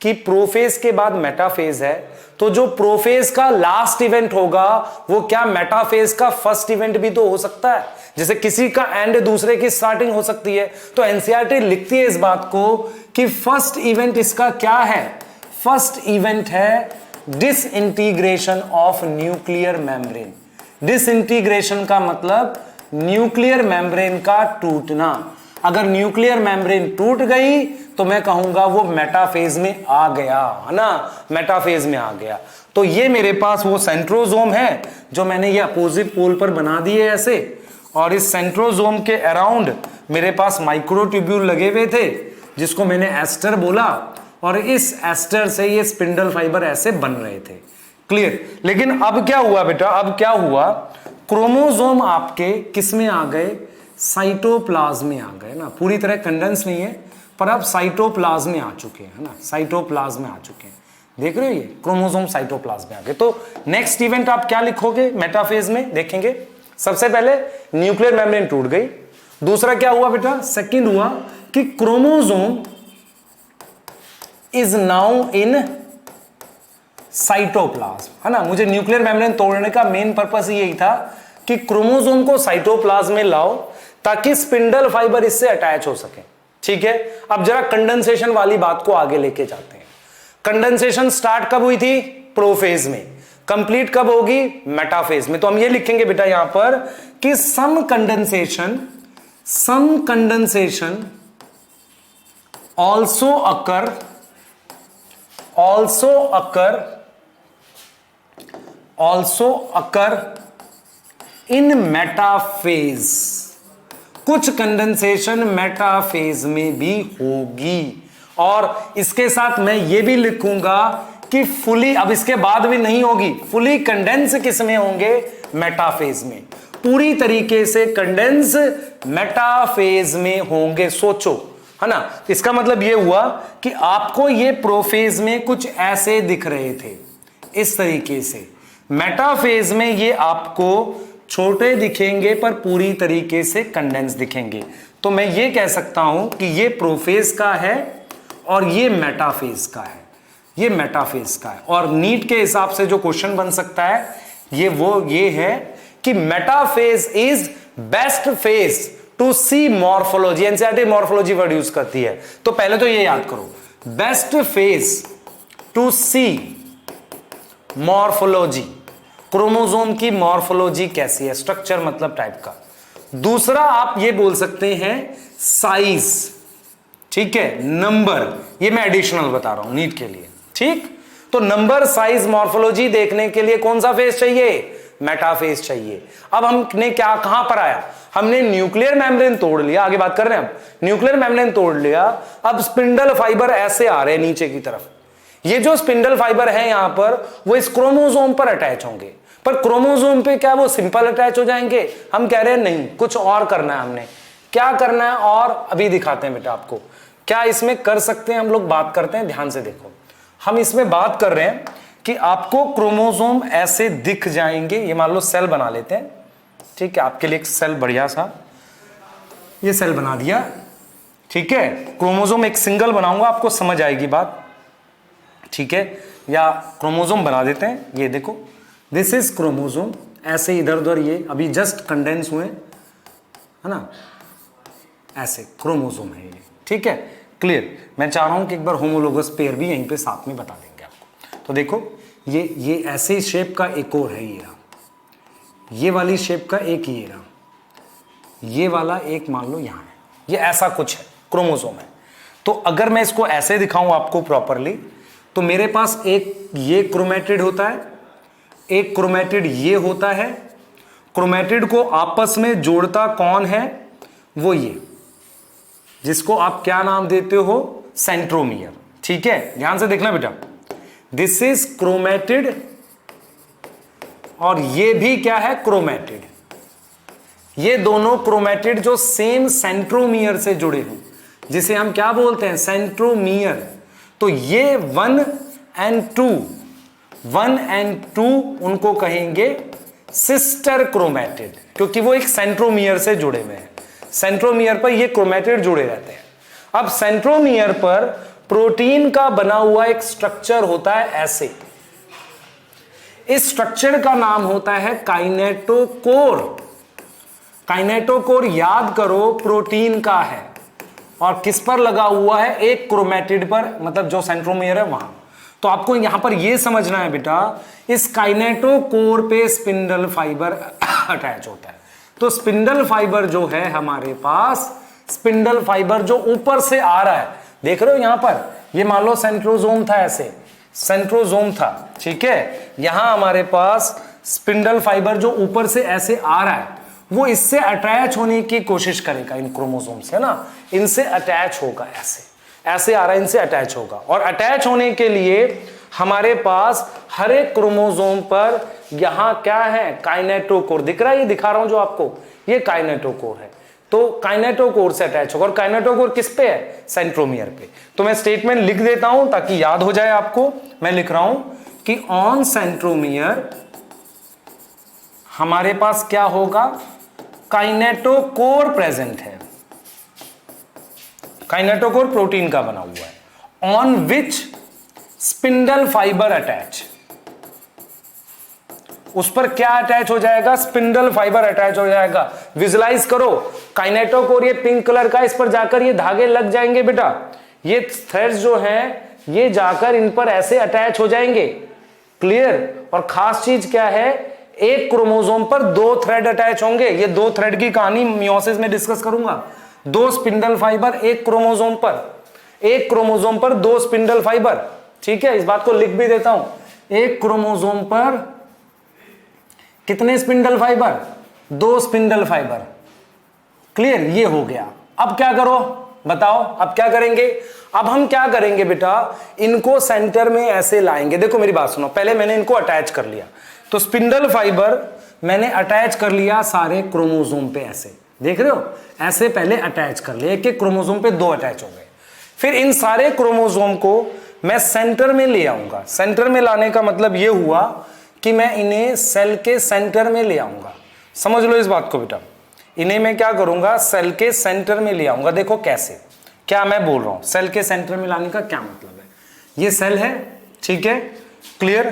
कि प्रोफेज के बाद मेटाफेज है, तो जो प्रोफेज का लास्ट इवेंट होगा वो क्या मेटाफेज का फर्स्ट इवेंट भी तो हो सकता है। जैसे किसी का एंड दूसरे की स्टार्टिंग हो सकती है। तो एनसीईआरटी लिखती है इस बात को कि फर्स्ट इवेंट इसका क्या है? फर्स्ट इवेंट है disintegration of nuclear membrane. Disintegration का मतलब न्यूक्लियर मेम्ब्रेन का टूटना। अगर न्यूक्लियर मेम्ब्रेन टूट गई तो मैं कहूंगा वो मेटाफेज में आ गया, है ना, मेटाफेज में आ गया। तो ये मेरे पास वो सेंट्रोजोम है जो मैंने ये अपोजिट पोल पर बना दिए ऐसे, और इस सेंट्रोजोम के अराउंड मेरे पास माइक्रोट्यूब्यूल लगे हुए थे जिसको मैंने एस्टर बोला, और इस एस्टर से ये स्पिंडल फाइबर ऐसे बन रहे थे। क्लियर? लेकिन अब क्या हुआ बेटा, अब क्या हुआ? क्रोमोजोम आपके किस में आ गए? साइटोप्लाज्म में आ गए ना। पूरी तरह कंडेंस नहीं है पर अब साइटोप्लाज्म में आ चुके हैं, है ना, साइटोप्लाज्म में आ चुके हैं। देख रहे हो ये क्रोमोसोम साइटोप्लाज्म में आ गए। तो नेक्स्ट इवेंट आप क्या लिखोगे मेटाफेज में? देखेंगे सबसे पहले न्यूक्लियर मेम्ब्रेन टूट गई। दूसरा क्या हुआ बेटा? सेकंड हुआ कि chromosome is now in cytoplasm, है ना। मुझे न्यूक्लियर मेम्ब्रेन तोड़ने का मेन पर्पस यही था कि क्रोमोसोम को साइटोप्लाज्म में लाओ ताकि स्पिंडल फाइबर इससे अटैच हो सके। ठीक है? अब जरा कंडेंसेशन वाली बात को आगे लेके जाते हैं। कंडेंसेशन स्टार्ट कब हुई थी? प्रोफेज में। कंप्लीट कब होगी? मेटाफेज में। तो हम ये लिखेंगे बेटा यहां पर कि सम कंडेंसेशन ऑल्सो अकर इन मेटाफेज। कुछ कंडेंसेशन मेटाफेज में भी होगी। और इसके साथ मैं ये भी लिखूंगा कि फुली, अब इसके बाद भी नहीं होगी, फुली कंडेंस किस में होंगे? मेटाफेज में। पूरी तरीके से कंडेंस मेटाफेज में होंगे। सोचो, है ना। इसका मतलब ये हुआ कि आपको ये प्रोफेज में कुछ ऐसे दिख रहे थे, इस तरीके से। मेटाफेज में ये आपको छोटे दिखेंगे पर पूरी तरीके से कंडेंस दिखेंगे। तो मैं ये कह सकता हूं कि ये प्रोफेज का है और ये मेटाफेज का है, ये मेटाफेज का है। और नीट के हिसाब से जो क्वेश्चन बन सकता है ये है कि metaphase is best phase to see morphology. NCERT morphology word use करती है, तो पहले तो ये याद करो, best phase to see morphology, chromosome की मॉर्फोलॉजी कैसी है, स्ट्रक्चर मतलब टाइप का। दूसरा आप ये बोल सकते हैं साइज, ठीक है, नंबर, ये मैं एडिशनल बता रहा हूं नीट के लिए, ठीक। तो नंबर, साइज, मॉर्फोलॉजी देखने के लिए कौन सा फेज चाहिए, मेटाफेज चाहिए। अब हमने क्या, कहां पर आया, हमने न्यूक्लियर मेम्ब्रेन तोड़ लिया, आगे बात कर रहे हैं हम, न्यूक्लियर मेम्ब्रेन तोड़ लिया। अब स्पिंडल फाइबर ऐसे आ रहे हैं नीचे की तरफ। ये जो स्पिंडल फाइबर है यहां पर, वो इस क्रोमोसोम पर अटैच होंगे। पर क्रोमोसोम पे क्या वो सिंपल अटैच हो जाएंगे? हम कह रहे हैं नहीं, कुछ और करना है हमने। क्या करना है और अभी दिखाते हैं बेटा आपको। क्या इसमें कर सकते हैं हम लोग, बात करते हैं, ध्यान से देखो। हम इसमें बात कर रहे हैं कि आपको क्रोमोसोम ऐसे दिख जाएंगे। ये मान लो सेल बना लेते हैं, ठीक है, आपके लिए एक सेल बढ़िया सा, ये सेल बना दिया, ठीक है। क्रोमोसोम एक सिंगल बनाऊंगा, आपको समझ आएगी बात, ठीक है। या क्रोमोसोम बना देते हैं, ये देखो, दिस इज क्रोमोसोम। ऐसे इधर उधर ये अभी जस्ट कंडेंस हुए, है ना, ऐसे क्रोमोसोम है ये, ठीक है, क्लियर। मैं चाह रहा हूं कि एक बार होमोलोगस पेयर भी यहीं पे साथ में बता देंगे आपको। तो देखो, ये ऐसे शेप का एक और है, ये रहा, ये वाली शेप का एक ये रहा, ये वाला एक मान लो यहां है, ये ऐसा कुछ है, क्रोमोसोम है। तो अगर मैं इसको ऐसे दिखाऊं आपको प्रॉपरली, तो मेरे पास एक ये क्रोमेटिड होता है, एक क्रोमेटिड ये होता है। क्रोमेटिड को आपस में जोड़ता कौन है, वो ये, जिसको आप क्या नाम देते हो, सेंट्रोमियर, ठीक है। ध्यान से देखना बेटा, दिस इज क्रोमेटिड और ये भी क्या है, क्रोमेटिड। ये दोनों क्रोमेटिड जो सेम सेंट्रोमियर से जुड़े हों, जिसे हम क्या बोलते हैं, सेंट्रोमियर। तो ये 1 and 2 उनको कहेंगे सिस्टर क्रोमेटिड, क्योंकि वो एक सेंट्रोमियर से जुड़े हुए हैं। सेंट्रोमियर पर ये क्रोमेटिड जुड़े रहते हैं। अब सेंट्रोमियर पर प्रोटीन का बना हुआ एक स्ट्रक्चर होता है ऐसे, इस स्ट्रक्चर का नाम होता है काइनेटोकोर। काइनेटोकोर याद करो प्रोटीन का है और किस पर लगा हुआ है, एक क्रोमेटिड पर, मतलब जो सेंट्रोमियर है वहां। तो आपको यहां पर यह समझना है बेटा, इस काइनेटोकोर पे स्पिंडल फाइबर अटैच होता है। तो स्पिंडल फाइबर जो है हमारे पास, स्पिंडल फाइबर जो ऊपर से आ रहा है, देख रहे हो यहां पर, ये मान लो सेंट्रोजोम था, ऐसे सेंट्रोजोम था, ठीक है। यहां हमारे पास स्पिंडल फाइबर जो ऊपर से ऐसे आ रहा है, वो इससे अटैच होने की कोशिश करेगा, इन क्रोमोसोम से ना, इनसे अटैच होगा, ऐसे ऐसे आ रहा है, इनसे अटैच होगा। और अटैच होने के लिए हमारे पास हर एक क्रोमोसोम पर यहां क्या है, काइनेटोकोर दिख रहा है, ये दिखा रहा हूं जो आपको, ये काइनेटोकोर है। तो काइनेटोकोर से अटैच होगा, और काइनेटोकोर किस पे है, सेंट्रोमियर पे। तो मैं स्टेटमेंट लिख देता हूं ताकि याद हो जाए आपको। मैं लिख रहा हूं कि ऑन सेंट्रोमियर हमारे पास क्या होगा, काइनेटोकोर प्रेजेंट है। काइनेटोकोर प्रोटीन का बना हुआ है, on which spindle fibre attach, उस पर क्या अटैच हो जाएगा, स्पिंडल फाइबर अटैच हो जाएगा। विजुलाइज करो, काइनेटोकोर ये पिंक कलर का, इस पर जाकर ये धागे लग जाएंगे बेटा, ये थ्रेड्स जो हैं ये जाकर इन पर ऐसे अटैच हो जाएंगे, क्लियर। और खास चीज क्या है, एक क्रोमोसोम पर 2 थ्रेड अटैच होंगे। ये 2 थ्रेड की कहानी मियोसिस में डिस्कस करूंगा। 2 स्पिंडल फाइबर एक क्रोमोसोम पर, एक क्रोमोसोम पर 2 स्पिंडल फाइबर, ठीक है। इस बात को लिख भी देता हूं, एक क्रोमोसोम पर कितने spindle fibre, 2 spindle fibre, clear. ये हो गया। अब क्या करो बताओ, अब क्या करेंगे, अब हम क्या करेंगे बेटा, इनको सेंटर में ऐसे लाएंगे। देखो मेरी बात सुनो, पहले मैंने इनको अटैच कर लिया, तो स्पिंडल फाइबर मैंने अटैच कर लिया सारे क्रोमोसोम पे, ऐसे देख रहे हो, ऐसे पहले अटैच कर लिया, एक एक क्रोमोसोम पे 2 अटैच हो गए। फिर इन सारे क्रोमोसोम को मैं सेंटर में ले आऊंगा। सेंटर में लाने का मतलब ये हुआ कि मैं इन्हें सेल के सेंटर में ले आऊंगा। समझ लो इस बात को बेटा, इन्हें मैं क्या करूंगा, सेल के सेंटर में ले आऊंगा। देखो कैसे, क्या मैं बोल रहा हूं, सेल के सेंटर में लाने का क्या मतलब है। ये सेल है, ठीक है, क्लियर,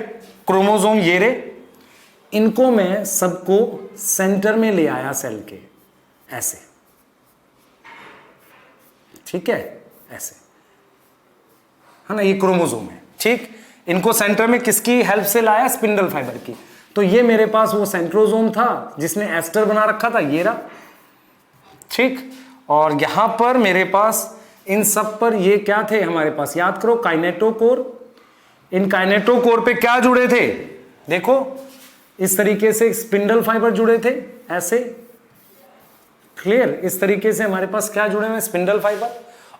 क्रोमोसोम ये रे, इनको मैं सबको सेंटर में ले आया सेल के, ऐसे, ठीक है, ऐसे, है ना, ये क्रोमोसोम है, ठीक। इनको सेंटर में किसकी हेल्प से लाया, स्पिंडल फाइबर की। तो ये मेरे पास वो सेंट्रोसोम था जिसने एस्टर बना रखा था, ये रहा, ठीक। और यहां पर मेरे पास इन सब पर ये क्या थे हमारे पास, याद करो, काइनेटोकोर। इन काइनेटोकोर पे क्या जुड़े थे, देखो इस तरीके से स्पिंडल फाइबर जुड़े थे, ऐसे, क्लियर। इस तरीके से हमारे पास क्या जुड़े हुए, स्पिंडल फाइबर।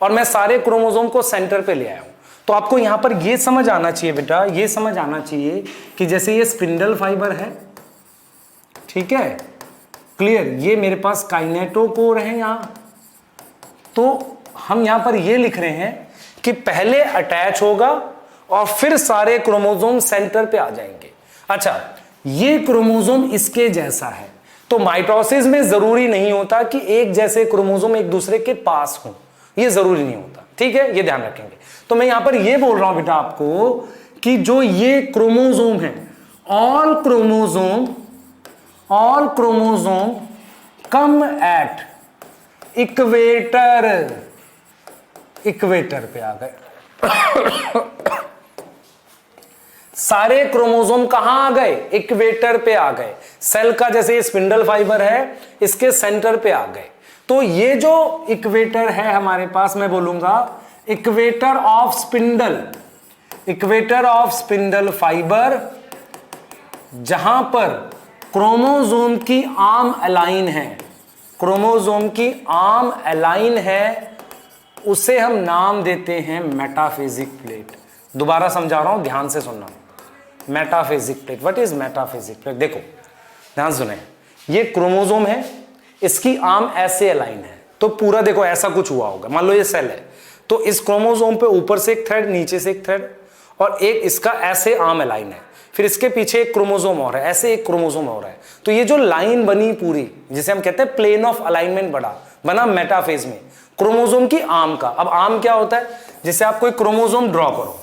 और मैं सारे क्रोमोसोम को सेंटर पे ले आया हूं। तो आपको यहां पर ये समझ आना चाहिए बेटा, ये समझ आना चाहिए कि जैसे ये स्पिंडल फाइबर है, ठीक है, क्लियर, ये मेरे पास काइनेटोकोर है यहां। तो हम यहां पर ये लिख रहे हैं कि पहले अटैच होगा और फिर सारे क्रोमोसोम सेंटर पे आ जाएंगे। अच्छा, ये क्रोमोसोम इसके जैसा है, तो माइटोसिस में जरूरी नहीं होता कि एक जैसे क्रोमोसोम एक दूसरे के पास हो, ये जरूरी नहीं होता, ठीक है, ये ध्यान रखेंगे। तो मैं यहां पर ये बोल रहा हूं बेटा आपको कि जो ये क्रोमोसोम है, all chromosome come at equator पे आ गए। सारे क्रोमोसोम कहां आ गए, इक्वेटर पे आ गए। सेल का जैसे ये स्पिंडल फाइबर है, इसके सेंटर पे आ गए। तो ये जो इक्वेटर है हमारे पास, मैं बोलूंगा इक्वेटर ऑफ स्पिंडल फाइबर, जहां पर क्रोमोसोम की आर्म अलाइन है, क्रोमोसोम की आर्म अलाइन है, उसे हम नाम देते हैं मेटाफेजिक प्लेट। दोबारा समझा रहा हूं, ध्यान से सुनना। Metaphasic plate, what is metaphasic plate, देखो ध्यान सुने, ये क्रोमोसोम है, इसकी आर्म ऐसे अलाइन है, तो पूरा देखो ऐसा कुछ हुआ होगा। मान लो ये सेल है, तो इस क्रोमोसोम पे ऊपर से एक थ्रेड, नीचे से एक थ्रेड, और एक इसका ऐसे आर्म अलाइन है, फिर इसके पीछे एक क्रोमोसोम और है, ऐसे एक क्रोमोसोम और है। तो ये जो लाइन बनी पूरी, जिसे हम कहते हैं प्लेन ऑफ अलाइनमेंट बना मेटाफेज में, क्रोमोसोम की आर्म का। अब आर्म क्या होता है, जैसे आप कोई क्रोमोसोम ड्रॉ करो,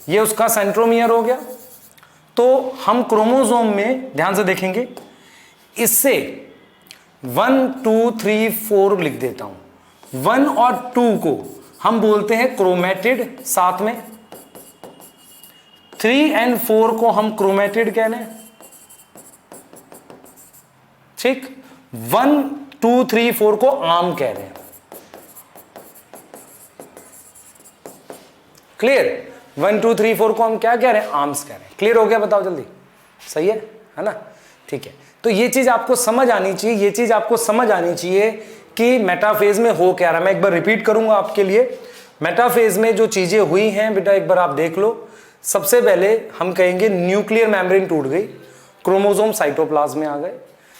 ये उसका सेंट्रोमियर हो गया, तो हम क्रोमोसोम में ध्यान से देखेंगे, इससे 1 2 3 4 लिख देता हूं। 1 और 2 को हम बोलते हैं क्रोमेटिड, साथ में 3 और 4 को हम क्रोमेटिड कह रहे हैं, ठीक। 1 2 3 4 को आर्म कह रहे हैं, क्लियर। 1 2 3 4 को हम क्या कह रहे हैं, आर्म्स कह रहे हैं। क्लियर हो गया, बताओ जल्दी, सही है ना, ठीक है। तो ये चीज आपको समझ आनी चाहिए, ये चीज आपको समझ आनी चाहिए कि मेटाफेज में हो क्या रहा है। मैं एक बार रिपीट करूंगा आपके लिए, मेटाफेज में जो चीजें हुई हैं बेटा, एक बार आप देख लो। सबसे पहले हम कहेंगे न्यूक्लियर मेम्ब्रेन टूट गई, क्रोमोसोम साइटोप्लाज्म में आ गए,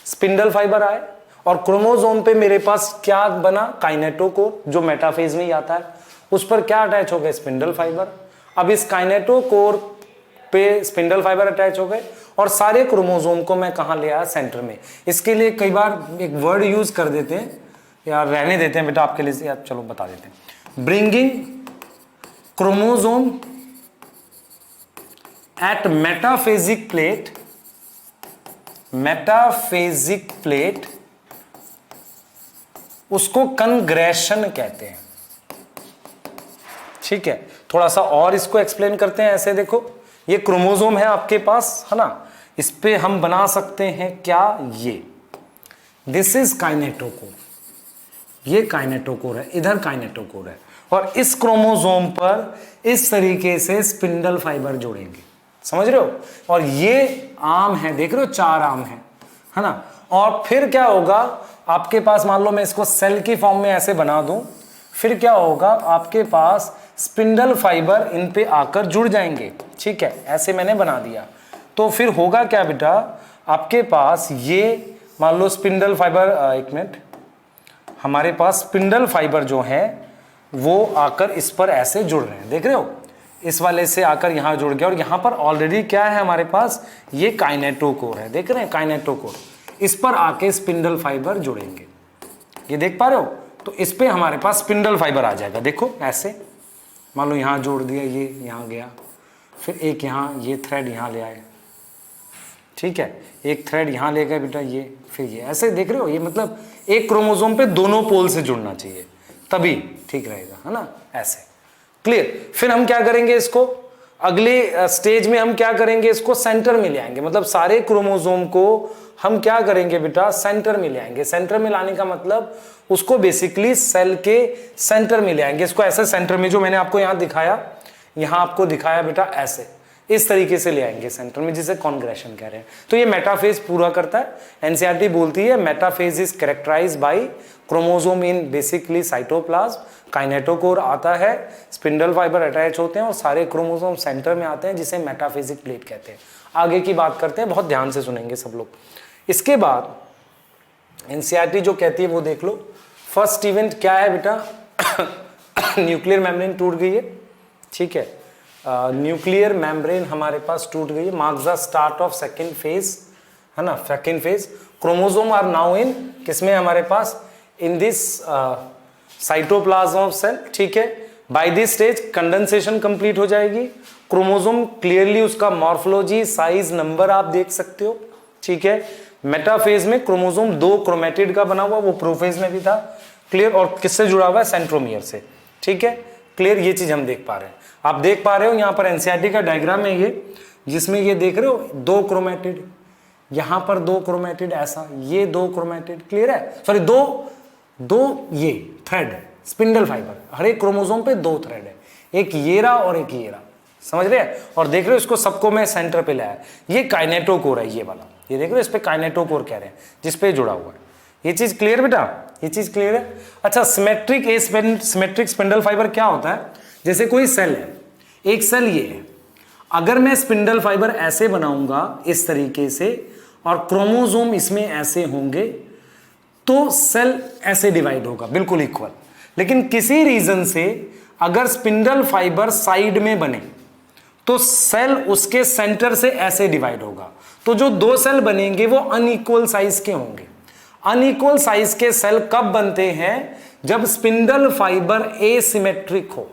स्पिंडल फाइबर आए, और क्रोमोसोम पे मेरे पास क्या बना, काइनेटोकोर, जो मेटाफेज में ही आता है। उस पर क्या अटैच हो गए, स्पिंडल फाइबर। अब इस काइनेटोकोर पे स्पिंडल फाइबर अटैच हो गए, और सारे क्रोमोसोम को मैं कहां ले आया, सेंटर में। इसके लिए कई बार एक वर्ड यूज कर देते हैं, या रहने देते हैं बेटा आपके लिए, या चलो बता देते हैं, bringing chromosome at metaphasic plate, उसको कंग्रेशन कहते हैं, ठीक है। थोड़ा सा और इसको एक्सप्लेन करते हैं। ऐसे देखो, ये क्रोमोसोम है आपके पास, है ना, इस पे हम बना सकते हैं क्या, ये दिस इज काइनेटोकोर, ये काइनेटोकोर है, इधर काइनेटोकोर है, और इस क्रोमोसोम पर इस तरीके से स्पिंडल फाइबर जोड़ेंगे, समझ रहे हो। और ये आर्म है, देख रहे हो, 4 आर्म है ना। और फिर क्या होगा आपके पास, मान लो मैं इसको सेल की फॉर्म में ऐसे बना दूं, फिर क्या होगा आपके पास, स्पिंडल फाइबर इन पे आकर जुड़ जाएंगे, ठीक है, ऐसे मैंने बना दिया। तो फिर होगा क्या बेटा, आपके पास ये मान लो स्पिंडल फाइबर, एक मिनट, हमारे पास स्पिंडल फाइबर जो है वो आकर इस पर ऐसे जुड़ रहे हैं, देख रहे हो, इस वाले से आकर यहाँ जुड़ गया और यहाँ पर ऑलरेडी क्या है हमारे पास, ये काइनेटोकोर है, देख रहे हैं काइनेटोकोर, इस पर आके स्पिंडल फाइबर जुड़ेंगे, ये देख पा रहे हो। तो इस पे हमारे पास स्पिंडल फाइबर आ जाएगा, देखो ऐसे, मान लो यहाँ जोड़ दिया, ये यहाँ गया, फिर एक यहाँ ये थ्रेड यहाँ ले आए, ठीक है, एक थ्रेड यहाँ ले गए बेटा ये, फिर ये, ऐसे देख रहे हो, ये मतलब एक क्रोमोसोम पे दोनों पोल से जुड़ना चाहिए तभी ठीक रहेगा, है ना, ऐसे, क्लियर। फिर हम क्या करेंगे इसको, अगले स्टेज में हम क्या करेंगे, इसको सेंटर में ले आएंगे, मतलब सारे क्रोमोसोम को हम क्या करेंगे बेटा, सेंटर में ले आएंगे। सेंटर में लाने का मतलब उसको बेसिकली सेल के सेंटर में ले आएंगे, इसको ऐसे सेंटर में, जो मैंने आपको यहाँ दिखाया, यहाँ आपको दिखाया बेटा ऐसे, इस तरीके से ले आएंगे सेंटर में, जिसे कॉन्ग्रेशन कह रहे हैं। तो ये मेटाफेज पूरा करता है। एनसीईआरटी बोलती है metaphase is characterised by chromosome in basically cytoplasm, kinetochore आता है, स्पिंडल फाइबर अटैच होते हैं और सारे क्रोमोसोम सेंटर में आते हैं, जिसे मेटाफेजिक प्लेट कहते हैं। आगे की बात करते हैं, बहुत ध्यान से सुनेंगे सब लोग। इसके बाद एनसीईआरटी जो कहती है वो देख लो। फर्स्ट इवेंट क्या है बेटा, न्यूक्लियर मेम्ब्रेन टूट गई है, ठीक है, न्यूक्लियर मेम्ब्रेन हमारे पास टूट गई है, marks the start of second phase, है ना, second phase. Chromosome are now in किसमें हमारे पास, in this cytoplasm of cell, ठीक है। By this stage condensation complete हो जाएगी, क्रोमोसोम क्लियरली उसका मॉर्फोलॉजी, साइज, नंबर आप देख सकते हो, ठीक है। मेटाफेज में क्रोमोसोम 2 क्रोमेटिड का बना हुआ, वो प्रोफेज में भी था, क्लियर, और किससे जुड़ा हुआ है, सेंट्रोमियर से, ठीक है, क्लियर, ये चीज हम देख पा रहे हैं। आप देख पा रहे हो यहाँ पर एनसीईआरटी का डायग्राम है ये, जिसमें ये देख रहे हो 2 क्रोमेटिड, यहाँ पर 2 क्रोमेटिड, ऐसा, ये 2 क्रोमेटिड, क्लियर है, सॉरी दो ये थ्रेड, स्पिंडल फाइबर, हर एक क्रोमोसोम पे 2 थ्रेड है, एक ये रहा और एक ये रहा, समझ रहे हैं। और देख रहे हो इसको सबको मैं सेंटर पे लाया, ये काइनेटोकोर है, ये वाला, ये देख रहे हो, इस पे काइनेटोकोर कह रहे हैं, जिस पे जुड़ा हुआ है। ये चीज क्लियर बेटा, ये चीज क्लियर है। अच्छा, सिमेट्रिक स्पिंडल फाइबर क्या होता है, जैसे कोई सेल है, एक सेल ये है, अगर मैं स्पिंडल फाइबर ऐसे बनाऊंगा इस तरीके से और क्रोमोसोम इसमें ऐसे होंगे, तो सेल ऐसे डिवाइड होगा बिल्कुल इक्वल। लेकिन किसी रीजन से अगर स्पिंडल फाइबर साइड में बने तो सेल उसके सेंटर से ऐसे डिवाइड होगा, तो जो 2 सेल बनेंगे वो अनइक्वल साइज के होंगे। अनइक्वल साइज के सेल कब बनते हैं, जब स्पिंडल फाइबर एसिमेट्रिक हो।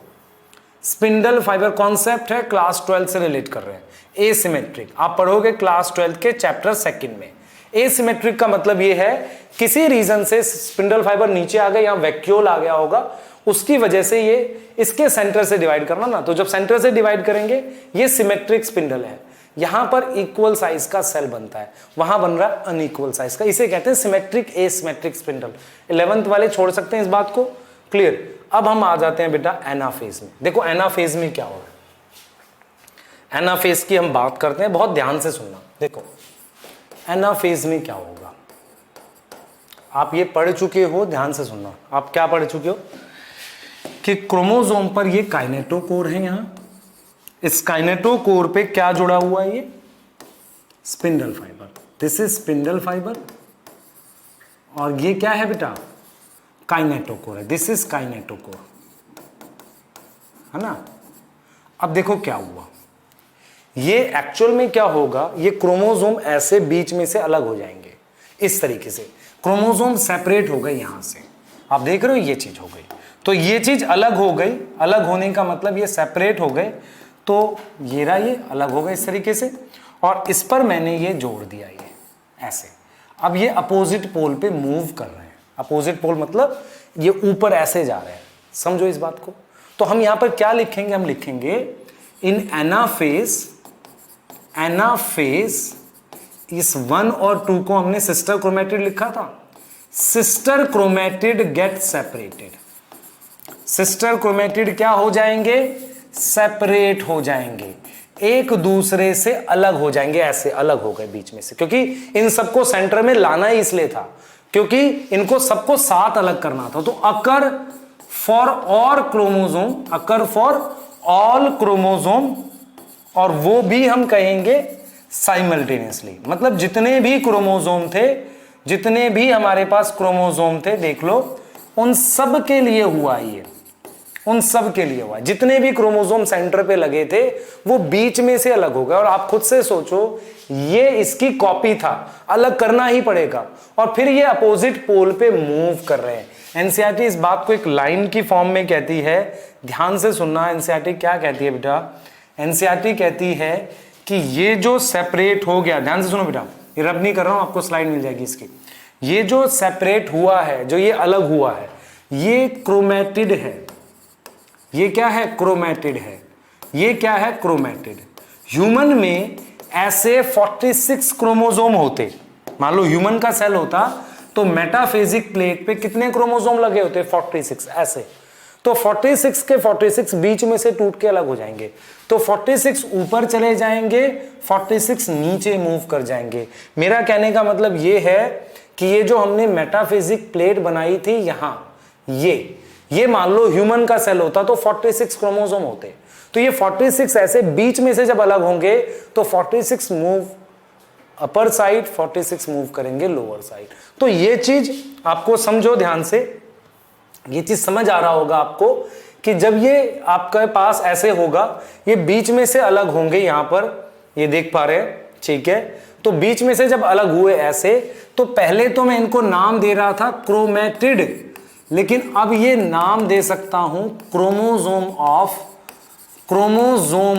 स्पिंडल फाइबर कॉन्सेप्ट है, क्लास 12 से रिलेट कर रहे हैं, एसिमेट्रिक आप पढ़ोगे क्लास 12 के चैप्टर 2 में। एसिमेट्रिक का मतलब ये है किसी रीजन से स्पिंडल फाइबर नीचे आ गया या वैक्यूल आ गया होगा, उसकी वजह से ये इसके सेंटर से डिवाइड करना ना, तो जब सेंटर से डिवाइड करेंगे ये सिमेट्रिक स्पिंडल है, यहां पर इक्वल साइज का सेल बनता है, वहां बन रहा है अनइक्वल साइज का, इसे कहते हैं सिमेट्रिक एसिमेट्रिक स्पिंडल। 11th वाले छोड़ सकते हैं इस बात को, क्लियर। अब हम आ जाते हैं बेटा एनाफेज में। देखो एनाफेज में क्या होगा, एनाफेज की हम बात करते हैं, बहुत ध्यान से सुनना। देखो एनाफेज में क्या होगा, आप ये पढ़ चुके हो, ध्यान से सुनना। आप क्या पढ़ चुके हो कि क्रोमोसोम पर ये काइनेटोकोर है, यहां इस काइनेटोकोर पे क्या जुड़ा हुआ है, ये spindle fibre, this is spindle fibre, और ये क्या है बेटा, काइनेटोकोर है, दिस इज काइनेटोकोर, है ना। अब देखो क्या हुआ, ये एक्चुअल में क्या होगा, ये क्रोमोसोम ऐसे बीच में से अलग हो जाएंगे, इस तरीके से क्रोमोसोम सेपरेट हो गए यहां से, आप देख रहे हो ये चीज हो गई, तो ये चीज अलग हो गई, अलग होने का मतलब ये सेपरेट हो गए, तो ये रहा, ये अलग हो गए इस तरीके से, और इस पर मैंने ये जोड़ दिया, ये ऐसे। अब ये अपोजिट पोल पे मूव कर रहे हैं, अपोजिट पोल मतलब ये ऊपर ऐसे जा रहे हैं, समझो इस बात को। तो हम यहां पर क्या लिखेंगे, हम लिखेंगे इन एनाफेज, एनाफेज इस 1 और 2 को हमने सिस्टर क्रोमेटिड लिखा था, sister chromatid get separated, sister chromatid क्या हो जाएंगे, सेपरेट हो जाएंगे, एक दूसरे से अलग हो जाएंगे, ऐसे अलग हो गए बीच में से, क्योंकि इन सबको सेंटर में लाना ही इसलिए था क्योंकि इनको सबको साथ अलग करना था। तो occur for all chromosome, occur for all chromosome, और वो भी हम कहेंगे साइमल्टेनियसली, मतलब जितने भी क्रोमोसोम थे, जितने भी हमारे पास क्रोमोसोम थे, देख लो उन सब के लिए हुआ ये, उन सब के लिए हुआ। जितने भी क्रोमोसोम सेंटर पे लगे थे वो बीच में से अलग हो गए। और आप खुद से सोचो, ये इसकी कॉपी था, अलग करना ही पड़ेगा, और फिर ये अपोजिट पोल पे मूव कर रहे हैं। एनसीईआरटी इस बात को एक लाइन की फॉर्म में कहती है, ध्यान से सुनना। एनसीईआरटी क्या कहती है बेटा? एनसीईआरटी कहती है कि ये जो सेपरेट हो गया, ध्यान से सुनो बेटा, ये रब नहीं कर रहा हूं, आपको स्लाइड मिल जाएगी इसकी। ये जो सेपरेट हुआ है, जो ये अलग हुआ है, ये क्रोमेटिड है। ये क्या है? क्रोमेटिड है। ये क्या है? क्रोमेटिड। ह्यूमन में ऐसे 46 क्रोमोसोम होते। मान लो ह्यूमन का सेल होता तो मेटाफेजिक प्लेट पे कितने क्रोमोसोम लगे होते? 46 ऐसे। तो 46 के 46 बीच में से टूट के अलग हो जाएंगे। तो 46 ऊपर चले जाएंगे, 46 नीचे मूव कर जाएंगे। मेरा कहने का मतलब ये है कि ये जो हमने मेटाफिजिक प्लेट बनाई थी यहां, ये मान लो ह्यूमन का सेल होता तो 46 क्रोमोसोम होते। तो ये 46 ऐसे बीच में से जब अलग होंगे तो 46 मूव अपर साइड, 46 मूव करेंगे लोअर साइड। तो ये चीज आपको समझो ध्यान से, ये चीज समझ आ रहा होगा आपको कि जब ये आपके पास ऐसे होगा, ये बीच में से अलग होंगे। यहां पर ये देख पा रहे हैं, ठीक है? तो बीच में से जब अलग हुए ऐसे, तो पहले तो मैं इनको नाम दे रहा था क्रोमेटिड, लेकिन अब ये नाम दे सकता हूं chromosome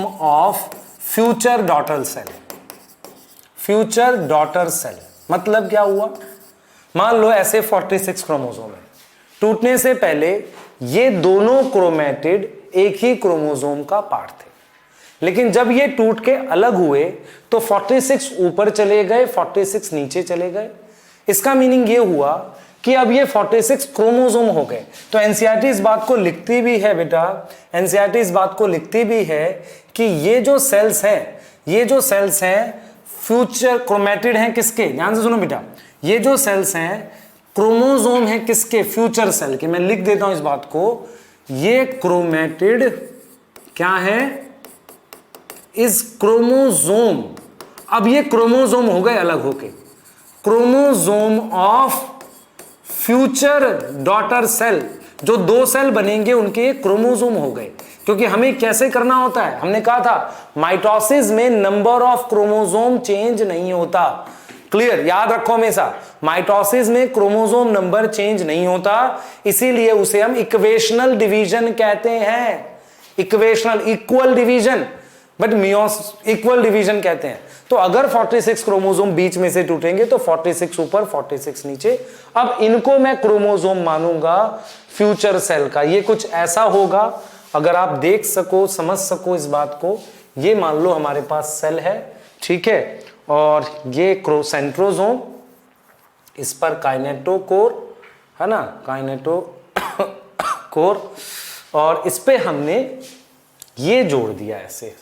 of future daughter cell. Future daughter cell मतलब क्या हुआ? मान लो ऐसे 46 क्रोमोसोम है, टूटने से पहले ये दोनों क्रोमेटिड एक ही क्रोमोसोम का पार्ट थे, लेकिन जब ये टूट के अलग हुए तो 46 ऊपर चले गए, 46 नीचे चले गए। इसका मीनिंग ये हुआ कि अब ये 46 क्रोमोसोम हो गए। तो एनसीईआरटी इस बात को लिखती भी है बेटा, एनसीईआरटी इस बात को लिखती भी है कि ये जो सेल्स हैं फ्यूचर क्रोमेटिड हैं किसके? ध्यान से सुनो बेटा, ये जो सेल्स हैं क्रोमोसोम है किसके? फ्यूचर सेल के। मैं लिख देता हूं इस बात को, ये क्रोमेटिड क्या है? इस क्रोमोसोम। अब ये क्रोमोसोम हो गए अलग होके, chromosome of future daughter cell. जो दो सेल बनेंगे उनके क्रोमोसोम हो गए। क्योंकि हमें कैसे करना होता है, हमने कहा था माइटोसिस में नंबर ऑफ क्रोमोसोम चेंज नहीं होता। क्लियर? याद रखो हमेशा, माइटोसिस में क्रोमोसोम नंबर चेंज नहीं होता, इसीलिए उसे हम इक्वेशनल डिवीजन कहते हैं। Equational, equal division, but equal division कहते हैं। तो अगर 46 क्रोमोसोम बीच में से टूटेंगे तो 46 ऊपर, 46 नीचे। अब इनको मैं क्रोमोसोम मानूंगा फ्यूचर सेल का। ये कुछ ऐसा होगा, अगर आप देख सको, समझ सको इस बात को, ये मान लो हमारे पास सेल है, ठीक है, और ये सेंट्रोसोम, इस पर काइनेटोकोर है ना, काइनेटोकोर, और इस पे हमने ये जोड़ दिया ऐसे,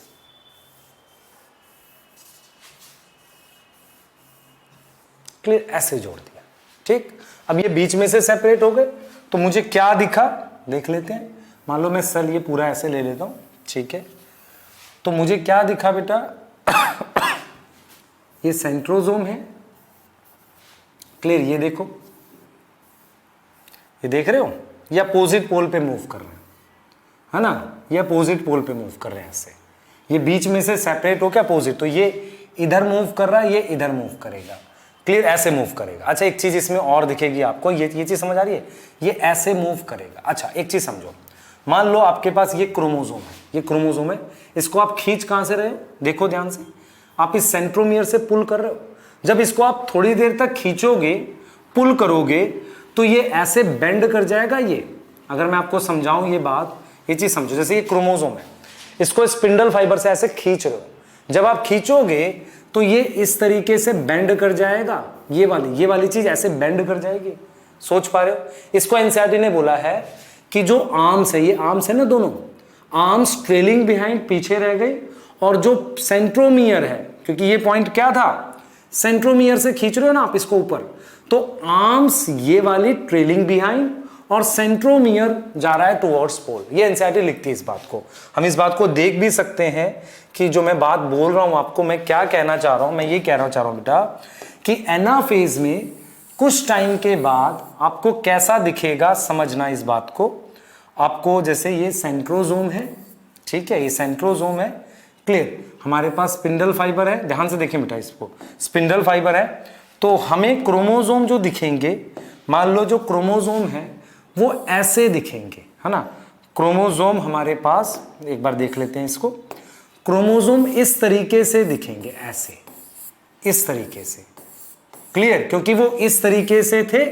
क्लियर? ऐसे जोड़ दिया, ठीक। अब ये बीच में से सेपरेट हो गए तो मुझे क्या दिखा देख लेते हैं। मान लो मैं सेल ये पूरा ऐसे ले लेता हूं, ठीक है, तो मुझे क्या दिखा बेटा? ये सेंट्रोसोम है, क्लियर? ये देखो, ये देख रहे हो, ये अपोजिट पोल पे मूव कर रहे हैं, है ना, ये अपोजिट पोल पे मूव कर रहे हैं ऐसे। ये बीच में से सेपरेट हो के अपोजिट, तो ये इधर मूव कर रहा है, ये इधर मूव करेगा, क्लियर? ऐसे मूव करेगा। अच्छा, एक चीज इसमें और दिखेगी आपको, ये चीज समझ आ रही है? ये ऐसे मूव करेगा। अच्छा, एक चीज समझो, मान लो आपके पास ये क्रोमोसोम है, ये क्रोमोसोम है, इसको आप खींच कहां से रहे हो? देखो ध्यान से, आप इस सेंट्रोमियर से पुल कर रहे हो। जब इसको आप थोड़ी देर तक खींचोगे, पुल करोगे, तो ये ऐसे बेंड कर जाएगा। ये अगर मैं आपको समझाऊं ये बात, ये चीज समझो, जैसे ये क्रोमोसोम है, इसको स्पिंडल फाइबर से ऐसे खींच रहे हो, जब आप खींचोगे तो ये इस तरीके से बेंड कर जाएगा, ये वाली चीज ऐसे बेंड कर जाएगी। सोच पा रहे हो? इसको एनसीईआरटी ने बोला है कि जो आर्म्स है, ये आर्म्स है ना, दोनों आर्म्स ट्रेलिंग बिहाइंड, पीछे रह गई, और जो सेंट्रोमियर है, क्योंकि ये पॉइंट क्या था, सेंट्रोमियर से खींच रहे हो ना आप इसको ऊपर, तो आर्म्स ये वाली ट्रेलिंग बिहाइंड और सेंट्रोमियर जा रहा है टुवर्ड्स पोल। ये एनसीईआरटी लिखती है इस बात को। हम इस बात को देख भी सकते हैं कि जो मैं बात बोल रहा हूं आपको, मैं क्या कहना चाह रहा हूं, मैं ये कहना चाह रहा हूं बेटा कि एनाफेज में कुछ टाइम के बाद आपको कैसा दिखेगा, समझना इस बात को। आपको जैसे ये सेंट्रोजोम है, ठीक है, ये सेंट्रोजोम है, क्लियर। हमारे पास स्पिंडल फाइबर है, ध्यान से देखें बेटा इसको, स्पिंडल फाइबर है, तो हमें क्रोमोजोम जो दिखेंगे, मान लो जो क्रोमोजोम है वो ऐसे दिखेंगे, है ना। क्रोमोजोम हमारे पास, एक बार देख लेते हैं इसको, क्रोमोजोम इस तरीके से दिखेंगे, ऐसे, इस तरीके से, क्लियर, क्योंकि वो इस तरीके से थे,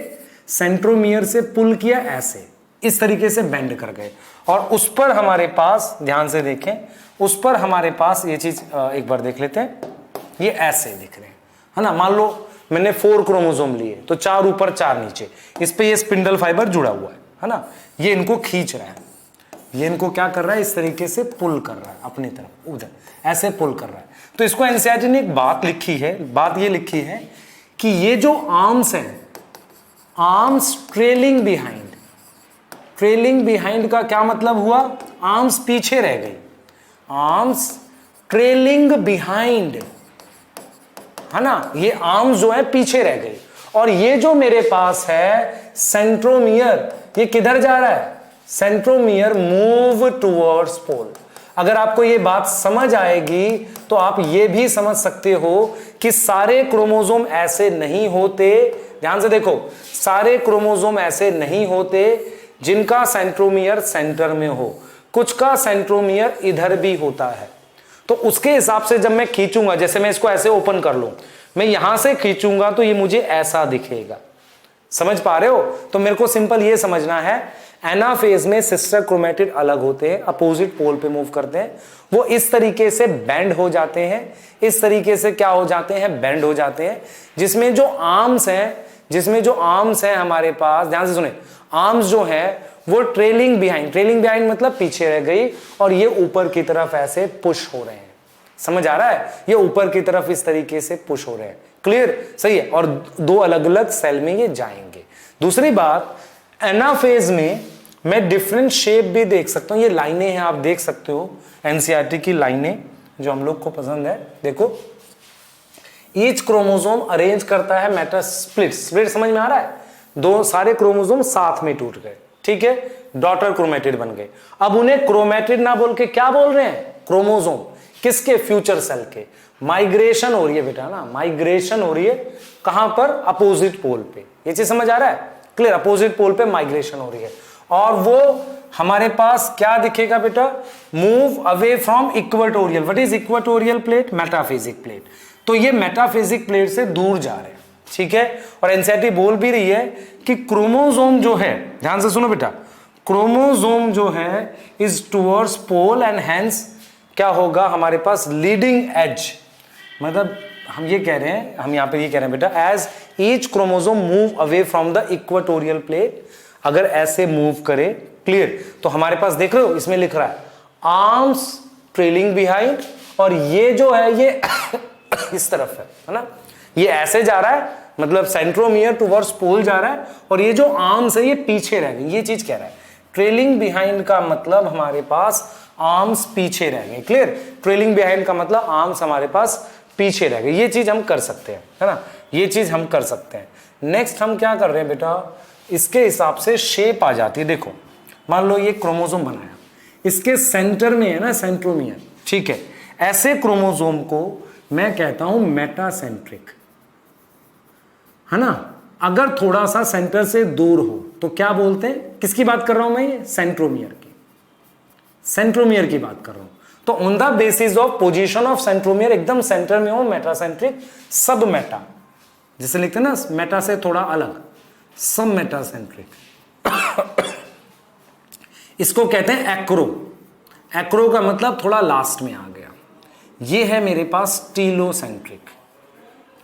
सेंट्रोमियर से पुल किया, ऐसे इस तरीके से बेंड कर गए, और उस पर हमारे पास, ध्यान से देखें, उस पर हमारे पास ये चीज एक बार देख लेते हैं, ये ऐसे दिख रहे हैं, है ना। मान लो मैंने 4 क्रोमोसोम लिए, तो 4 ऊपर 4 नीचे, इस पे ये स्पिंडल फाइबर जुड़ा हुआ है ना, ये इनको खींच रहा है, ये इनको क्या कर रहा है, इस तरीके से पुल कर रहा है अपनी तरफ, उधर ऐसे पुल कर रहा है। तो इसको एनसीईआरटी ने एक बात लिखी है, बात ये लिखी है कि ये जो आर्म्स हैं, arms trailing behind, trailing behind का क्या मतलब हुआ, आर्म्स पीछे रह गई, आर्म्स ट्रेलिंग बिहाइंड, है ना, ये आर्म्स जो है पीछे रह गई। और ये जो मेरे पास है सेंट्रोमियर, ये किधर जा रहा है, सेंट्रोमियर मूव टुवर्ड्स पोल। अगर आपको ये बात समझ आएगी तो आप ये भी समझ सकते हो कि सारे क्रोमोसोम ऐसे नहीं होते, ध्यान से देखो, सारे क्रोमोसोम ऐसे नहीं होते जिनका सेंट्रोमियर सेंटर में हो, कुछ का सेंट्रोमियर इधर भी होता है। तो उसके हिसाब से जब मैं खींचूंगा, जैसे मैं इसको ऐसे ओपन कर लूं, मैं यहां से खींचूंगा तो ये मुझे ऐसा दिखेगा, समझ पा रहे हो। तो मेरे को सिंपल ये समझना है, एनाफेज में सिस्टर क्रोमेटिड अलग होते हैं, अपोजिट पोल पे मूव करते हैं, वो इस तरीके से बेंड हो जाते हैं, इस तरीके से क्या हो जाते हैं, बेंड हो जाते हैं, जिसमें जो आर्म्स हैं, जिसमें जो आर्म्स हैं हमारे पास, ध्यान से सुने, आर्म्स जो हैं वो ट्रेलिंग बिहाइंड, ट्रेलिंग बिहाइंड मतलब पीछे रह गई, और ये ऊपर की तरफ ऐसे पुश हो रहे हैं, समझ आ रहा है, ये ऊपर की तरफ इस तरीके से पुश हो रहे हैं, क्लियर, सही है। और 2 अलग अलग सेल में ये जाएंगे। दूसरी बात, एनाफेज में मैं डिफरेंट शेप भी देख सकता हूं, ये लाइनें हैं, आप देख सकते हो एनसीईआरटी की लाइनें जो हम लोग को पसंद है। देखो, ईच क्रोमोसोम अरेंज करता है मेटा स्प्लिट, स्प्लिट समझ में आ रहा है, 2 सारे क्रोमोसोम साथ में टूट गए, ठीक है, डॉटर क्रोमेटिड बन गए। अब उन्हें क्रोमेटिड ना बोल के क्या बोल रहे हैं, क्रोमोसोम, किसके, फ्यूचर सेल के। माइग्रेशन हो रही है बेटा ना, माइग्रेशन हो रही है, कहां पर, अपोजिट पोल पे, ये चीज समझ आ रहा है, क्लियर, अपोजिट पोल पे माइग्रेशन हो रही है, और वो हमारे पास क्या दिखेगा बेटा, move away from equatorial. What is equatorial plate, metaphysic plate. तो ये मेटाफिजिक प्लेट से दूर जा रहे हैं, ठीक है। और एनसीईआरटी बोल भी रही है कि क्रोमोसोम जो है, ध्यान से सुनो बेटा, क्रोमोसोम जो है is towards pole and hence क्या होगा हमारे पास, लीडिंग एज, मतलब हम ये कह रहे हैं, हम यहां पे ये कह रहे हैं बेटा, as each chromosome move away from the equatorial plate, अगर ऐसे मूव करे, क्लियर, तो हमारे पास देख रहे हो इसमें लिख रहा है आर्म्स ट्रेलिंग बिहाइंड, और ये जो है ये इस तरफ है ना, ये ऐसे जा रहा है, मतलब सेंट्रोमियर टुवर्ड्स पोल जा रहा है, और ये जो आर्म्स है ये पीछे रह गए, ये चीज कह रहा है। ट्रेलिंग बिहाइंड का मतलब हमारे पास आर्म्स पीछे रह गए, क्लियर, ट्रेलिंग बिहाइंड का मतलब आर्म्स हमारे पास पीछे रह गए, ये चीज हम कर सकते हैं, है ना, ये चीज हम कर सकते हैं। नेक्स्ट हम क्या कर रहे हैं बेटा, इसके हिसाब से शेप आ जाती है। देखो, मान लो ये क्रोमोसोम बनाया, इसके सेंटर में है ना सेंट्रोमियर, ठीक है, ऐसे क्रोमोसोम को मैं कहता हूं मेटासेंट्रिक, है ना। अगर थोड़ा सा सेंटर से दूर हो तो क्या बोलते हैं, किसकी बात कर रहा हूं मैं, ये सेंट्रोमियर की, सेंट्रोमियर की बात कर रहा हूं। तो on the basis of position of centromere, एकदम सेंटर में हो, मेटासेंट्रिक, सब मेटा, जिसे लिखते हैं ना मेटा से थोड़ा अलग, सब मेटासेंट्रिक। इसको कहते हैं एक्रो, एक्रो का मतलब थोड़ा लास्ट में आ गया। ये है मेरे पास टीलोसेंट्रिक,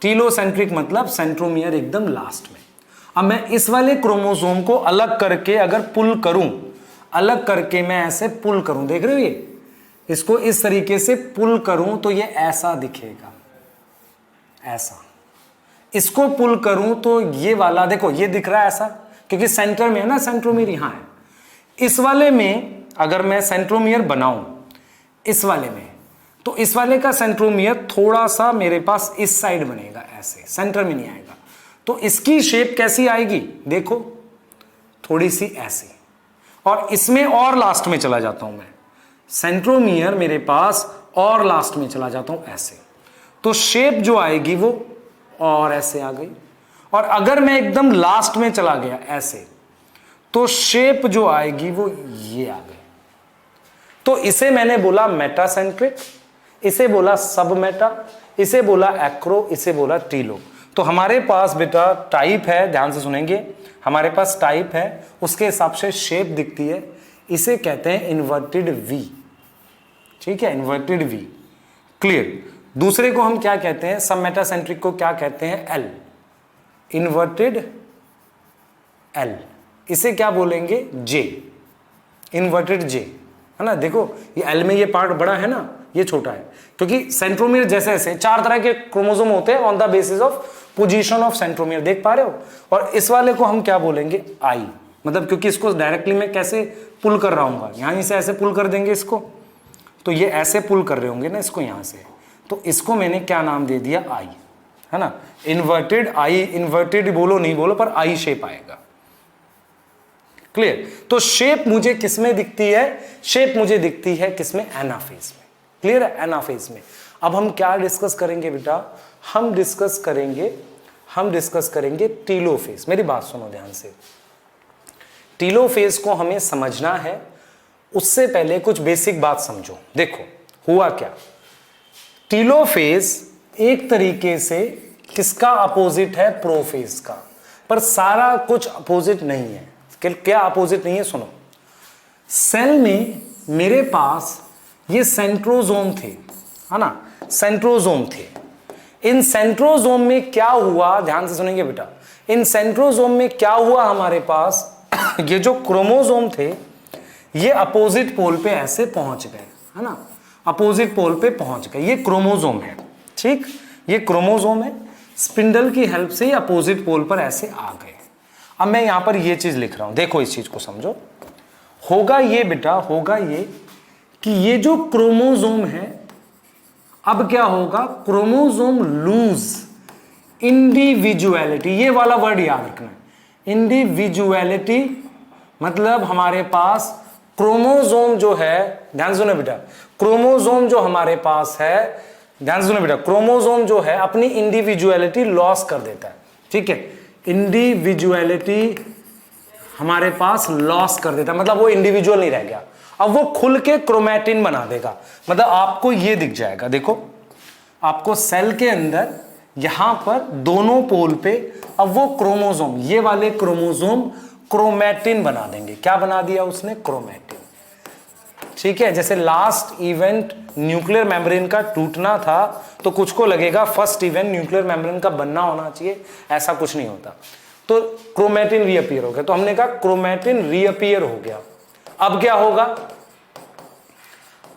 टीलोसेंट्रिक मतलब सेंट्रोमियर एकदम लास्ट में। अब मैं इस वाले क्रोमोसोम को अलग करके अगर पुल करूं, अलग करके मैं ऐसे पुल करूं, देख रहे हो ये, इसको इस तरीके से पुल करूं तो ये ऐसा दिखेगा, ऐसा। इसको पुल करूं तो ये वाला देखो, ये दिख रहा है ऐसा, क्योंकि सेंटर में है ना, सेंट्रोमियर यहां है। इस वाले में अगर मैं सेंट्रोमियर बनाऊं इस वाले में, तो इस वाले का सेंट्रोमियर थोड़ा सा मेरे पास इस साइड बनेगा, ऐसे सेंटर में नहीं आएगा। तो इसकी शेप कैसी आएगी देखो, थोड़ी सी ऐसी। और इसमें और लास्ट में चला जाता हूं मैं, सेंट्रोमियर मेरे पास और लास्ट में चला जाता हूं ऐसे, तो शेप जो आएगी वो और ऐसे आ गई। और अगर मैं एकदम लास्ट में चला गया ऐसे, तो शेप जो आएगी वो ये आ गई। तो इसे मैंने बोला मेटासेंट्रिक, इसे बोला सब मेटा, इसे बोला एक्रो, इसे बोला टीलो। तो हमारे पास बेटा टाइप है, ध्यान से सुनेंगे, हमारे पास टाइप है, उसके हिसाब से शेप दिखती है, इसे कहते हैं इन्वर्टेड वी। ठीक है, इन्वर्टेड वी, क्लियर। दूसरे को हम क्या कहते हैं, सब मेटासेंट्रिक को क्या कहते हैं, एल, इन्वर्टेड एल। इसे क्या बोलेंगे, जे, इन्वर्टेड जे, है ना। देखो ये एल में ये पार्ट बड़ा है ना, ये छोटा है, क्योंकि सेंट्रोमियर जैसे ऐसे 4 तरह के क्रोमोसोम होते हैं on the basis of position of centromere, देख पा रहे हो। और इस वाले को हम क्या बोलेंगे, आई, मतलब क्योंकि इसको डायरेक्टली मैं कैसे पुल कर रहा हूँ, यहां से ऐसे पुल कर देंगे इसको, तो ये ऐसे पुल कर रहे होंगे ना इसको यहां से, तो इसको मैंने क्या नाम दे दिया, आई, है ना। इन्वर्टेड आई, इन्वर्टेड बोलो नहीं बोलो, पर आई शेप आएगा, क्लियर। तो शेप मुझे किसमें दिखती है, शेप मुझे दिखती है किसमें, एनाफेज में, क्लियर है, एनाफेज में। अब हम क्या डिस्कस करेंगे बेटा, हम डिस्कस करेंगे टीलोफेज। मेरी बात सुनो ध्यान से, टीलोफेज को हमें समझना है, उससे पहले कुछ बेसिक बात समझो। देखो हुआ क्या, टीलोफेज एक तरीके से किसका अपोजिट है, प्रोफेज का, पर सारा कुछ अपोजिट नहीं है। क्या अपोजिट नहीं है, सुनो। सेल में मेरे पास ये सेंट्रोजोम थे, है ना, सेंट्रोजोम थे। इन सेंट्रोजोम में क्या हुआ, ध्यान से सुनेंगे बेटा, इन सेंट्रोजोम में क्या हुआ, हमारे पास ये जो क्रोमोजोम थे ये अपोजिट पोल पे ऐसे पहुंच गए, है ना, अपोजिट पोल पे पहुंच गए। ये क्रोमोजोम है, ठीक, ये क्रोमोजोम है, स्पिंडल की हेल्प से ये अपोजिट पोल पर ऐसे आ गए। अब मैं यहां पर ये चीज लिख रहा हूं, देखो इस चीज को समझो। होगा ये बेटा, होगा ये कि ये जो क्रोमोजोम है, अब क्या होगा, क्रोमोजोम लूज इंडिविजुअलिटी, ये वाला वर्ड याद रखना है, इंडिविजुअलिटी, मतलब हमारे पास क्रोमोजोम जो है, ध्यान सुनो बेटा, क्रोमोजोम जो हमारे पास है, ध्यान सुनो बेटा, क्रोमोजोम जो है अपनी इंडिविजुअलिटी लॉस कर देता है, ठीक है, इंडिविजुअलिटी हमारे पास लॉस कर देता है, मतलब वो इंडिविजुअल नहीं रह गया, अब वो खुल के क्रोमैटिन बना देगा। मतलब आपको ये दिख जाएगा, देखो आपको सेल के अंदर यहां पर दोनों पोल पे अब वो क्रोमोजोम, ये वाले क्रोमोजोम क्रोमैटिन बना देंगे। क्या बना दिया उसने, क्रोमैटिन, ठीक है। जैसे लास्ट इवेंट न्यूक्लियर मेम्ब्रेन का टूटना था, तो कुछ को लगेगा फर्स्ट इवेंट न्यूक्लियर मेम्ब्रेन का बनना होना चाहिए, ऐसा कुछ नहीं होता। तो क्रोमैटिन रीअपीयर हो गया, तो हमने कहा क्रोमैटिन रीअपीयर हो गया। अब क्या होगा,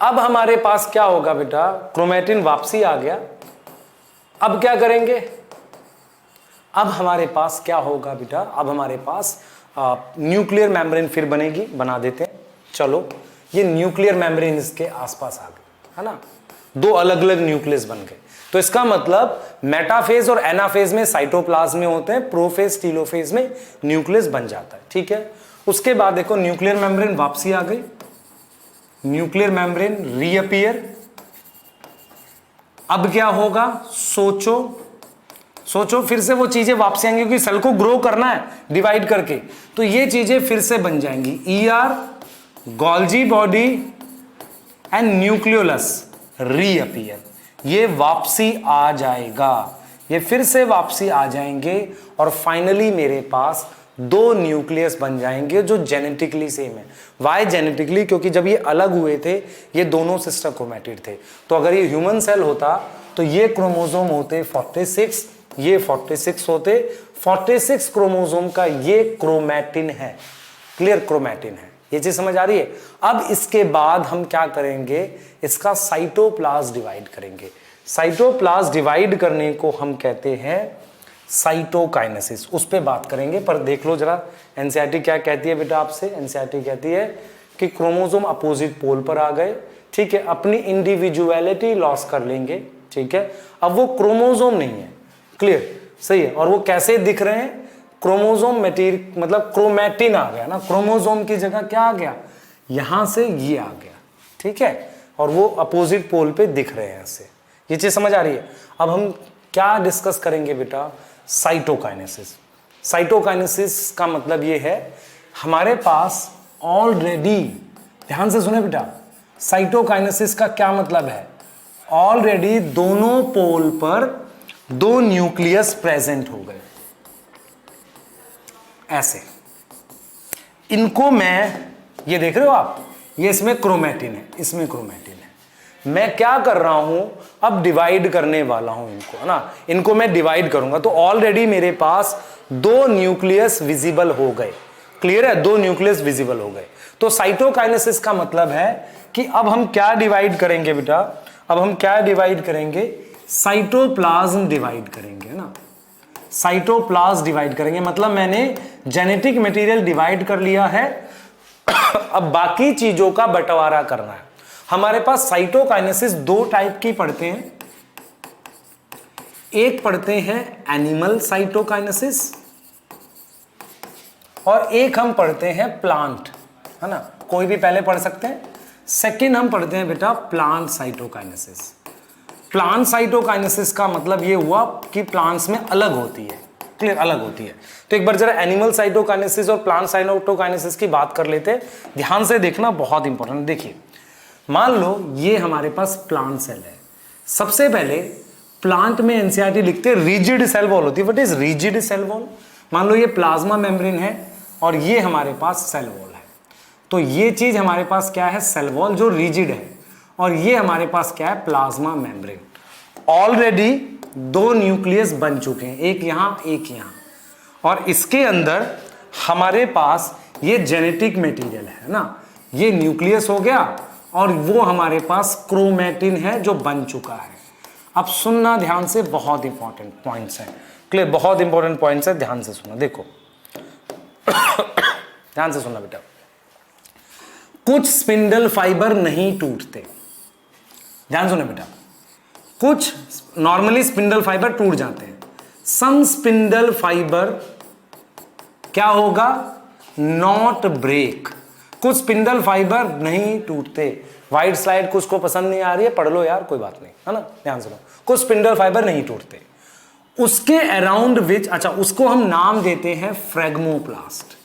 अब हमारे पास क्या होगा बेटा, क्रोमैटिन वापसी आ गया। अब क्या करेंगे, अब हमारे पास क्या होगा बेटा, अब हमारे पास न्यूक्लियर मेम्ब्रेन फिर बनेगी, बना देते हैं। चलो ये न्यूक्लियर मेम्ब्रेन इसके आसपास आ गए, है ना, दो अलग अलग न्यूक्लियस बन गए। तो इसका मतलब मेटाफेज और एनाफेज में साइटोप्लाज्म में होते हैं, प्रोफेज टीलोफेज में न्यूक्लियस बन जाता है, ठीक है। उसके बाद देखो न्यूक्लियर मेम्ब्रेन वापसी आ गई, न्यूक्लियर मेम्ब्रेन रीअपीयर। अब क्या होगा, सोचो फिर से वो चीजें वापसी आएंगी, क्योंकि सेल को ग्रो करना है डिवाइड करके, तो ये चीजें फिर से बन जाएंगी, ER, Golgi body and nucleolus reappear, ये वापसी आ जाएगा, ये फिर से वापसी आ जाएंगे, और फाइनली मेरे पास दो न्यूक्लियस बन जाएंगे जो जेनेटिकली सेम है। वाई जेनेटिकली, क्योंकि जब ये अलग हुए थे ये दोनों सिस्टर क्रोमैटिड थे, तो अगर ये ह्यूमन सेल होता तो ये क्रोमोसोम होते 46, ये 46 होते, 46 क्रोमोसोम का ये क्रोमैटिन है, क्लियर, क्रोमैटिन है। ये चीज समझ आ रही है। अब इसके बाद हम क्या करेंगे, इसका साइटोप्लाज्म डिवाइड करेंगे। साइटोप्लाज्म डिवाइड करने को हम कहते हैं साइटोकाइनेसिस, उस पे बात करेंगे। पर देख लो जरा एनसीईआरटी क्या कहती है बेटा आपसे। एनसीईआरटी कहती है कि क्रोमोसोम अपोजिट पोल पर आ गए, ठीक है, अपनी इंडिविजुअलिटी लॉस कर लेंगे, ठीक है। अब वो क्रोमोसोम नहीं है, क्लियर, सही है। और वो कैसे दिख रहे हैं, क्रोमोसोम मटेरियल मतलब क्रोमैटिन आ गया ना, क्रोमोसोम की जगह क्या आ गया, यहां से ये आ गया, ठीक है। और वो अपोजिट पोल पे दिख रहे हैं ऐसे। ये चीज समझ आ रही है। अब हम क्या डिस्कस करेंगे बेटा, साइटोकाइनेसिस। साइटोकाइनेसिस का मतलब ये है हमारे पास ऑलरेडी, ध्यान से सुने बेटा, साइटोकाइनेसिस का क्या मतलब है, ऑलरेडी दोनों पोल पर दो न्यूक्लियस प्रेजेंट हो गए ऐसे। इनको मैं, ये देख रहे हो आप, ये इसमें क्रोमैटिन है, इसमें क्रोमैटिन है। मैं क्या कर रहा हूं, अब डिवाइड करने वाला हूं इनको, है ना। इनको मैं डिवाइड करूंगा तो ऑलरेडी मेरे पास दो न्यूक्लियस विजिबल हो गए, क्लियर है, दो न्यूक्लियस विजिबल हो गए। तो साइटोकाइनेसिस का मतलब है कि अब हम क्या डिवाइड करेंगे बेटा, अब हम क्या डिवाइड करेंगे, साइटोप्लाज्म डिवाइड करेंगे, है ना। साइटोप्लाज्म डिवाइड करेंगे, मतलब मैंने जेनेटिक मटेरियल डिवाइड कर लिया है। अब बाकी चीजों का बंटवारा करना है। हमारे पास साइटोकाइनेसिस दो टाइप की पढ़ते हैं, एक पढ़ते हैं एनिमल साइटोकाइनेसिस और एक हम पढ़ते हैं प्लांट, है ना, कोई भी पहले पढ़ सकते हैं। सेकंड हम पढ़ते हैं बेटा प्लांट साइटोकाइनेसिस। प्लांट साइटोकाइनेसिस का मतलब ये हुआ कि प्लांट्स में अलग होती है, क्लियर, अलग होती है। तो एक बार जरा एनिमल साइटोकाइनेसिस और प्लांट साइटोकाइनेसिस की बात कर लेते हैं, ध्यान से देखना, बहुत इंपॉर्टेंट। देखिए, मान लो ये हमारे पास प्लांट सेल है। सबसे पहले प्लांट में एनसीईआरटी लिखते हैं रिजिड सेल वॉल होती है। What is rigid cell wall, मान लो ये प्लाज्मा मेम्ब्रेन है और ये हमारे पास सेल वॉल है। तो ये चीज हमारे पास क्या है, सेल वॉल जो रिजिड है, और ये हमारे पास क्या है, प्लाज्मा मेम्ब्रेन। ऑलरेडी दो न्यूक्लियस बन चुके हैं, एक यहां एक यहां, और इसके अंदर हमारे पास ये जेनेटिक मटेरियल है ना, ये न्यूक्लियस हो गया और वो हमारे पास क्रोमैटिन है जो बन चुका है। अब सुनना ध्यान से, बहुत इंपॉर्टेंट पॉइंट्स हैं, क्लियर, बहुत इंपॉर्टेंट पॉइंट्स है, ध्यान से सुना। देखो ध्यान से सुनना बेटा, कुछ स्पिंडल फाइबर नहीं टूटते, ध्यान सुने बेटा, कुछ नॉर्मली स्पिंडल फाइबर टूट जाते हैं। सम स्पिंडल फाइबर क्या होगा, नॉट ब्रेक, कुछ स्पिंडल फाइबर नहीं टूटते। वाइट स्लाइड कुछ को पसंद नहीं आ रही है, पढ़ लो यार, कोई बात नहीं, है ना, ध्यान सुनो। कुछ स्पिंडल फाइबर नहीं टूटते, उसके अराउंड विच, अच्छा, उसको हम नाम देते हैं फ्रेगमोप्लास्ट।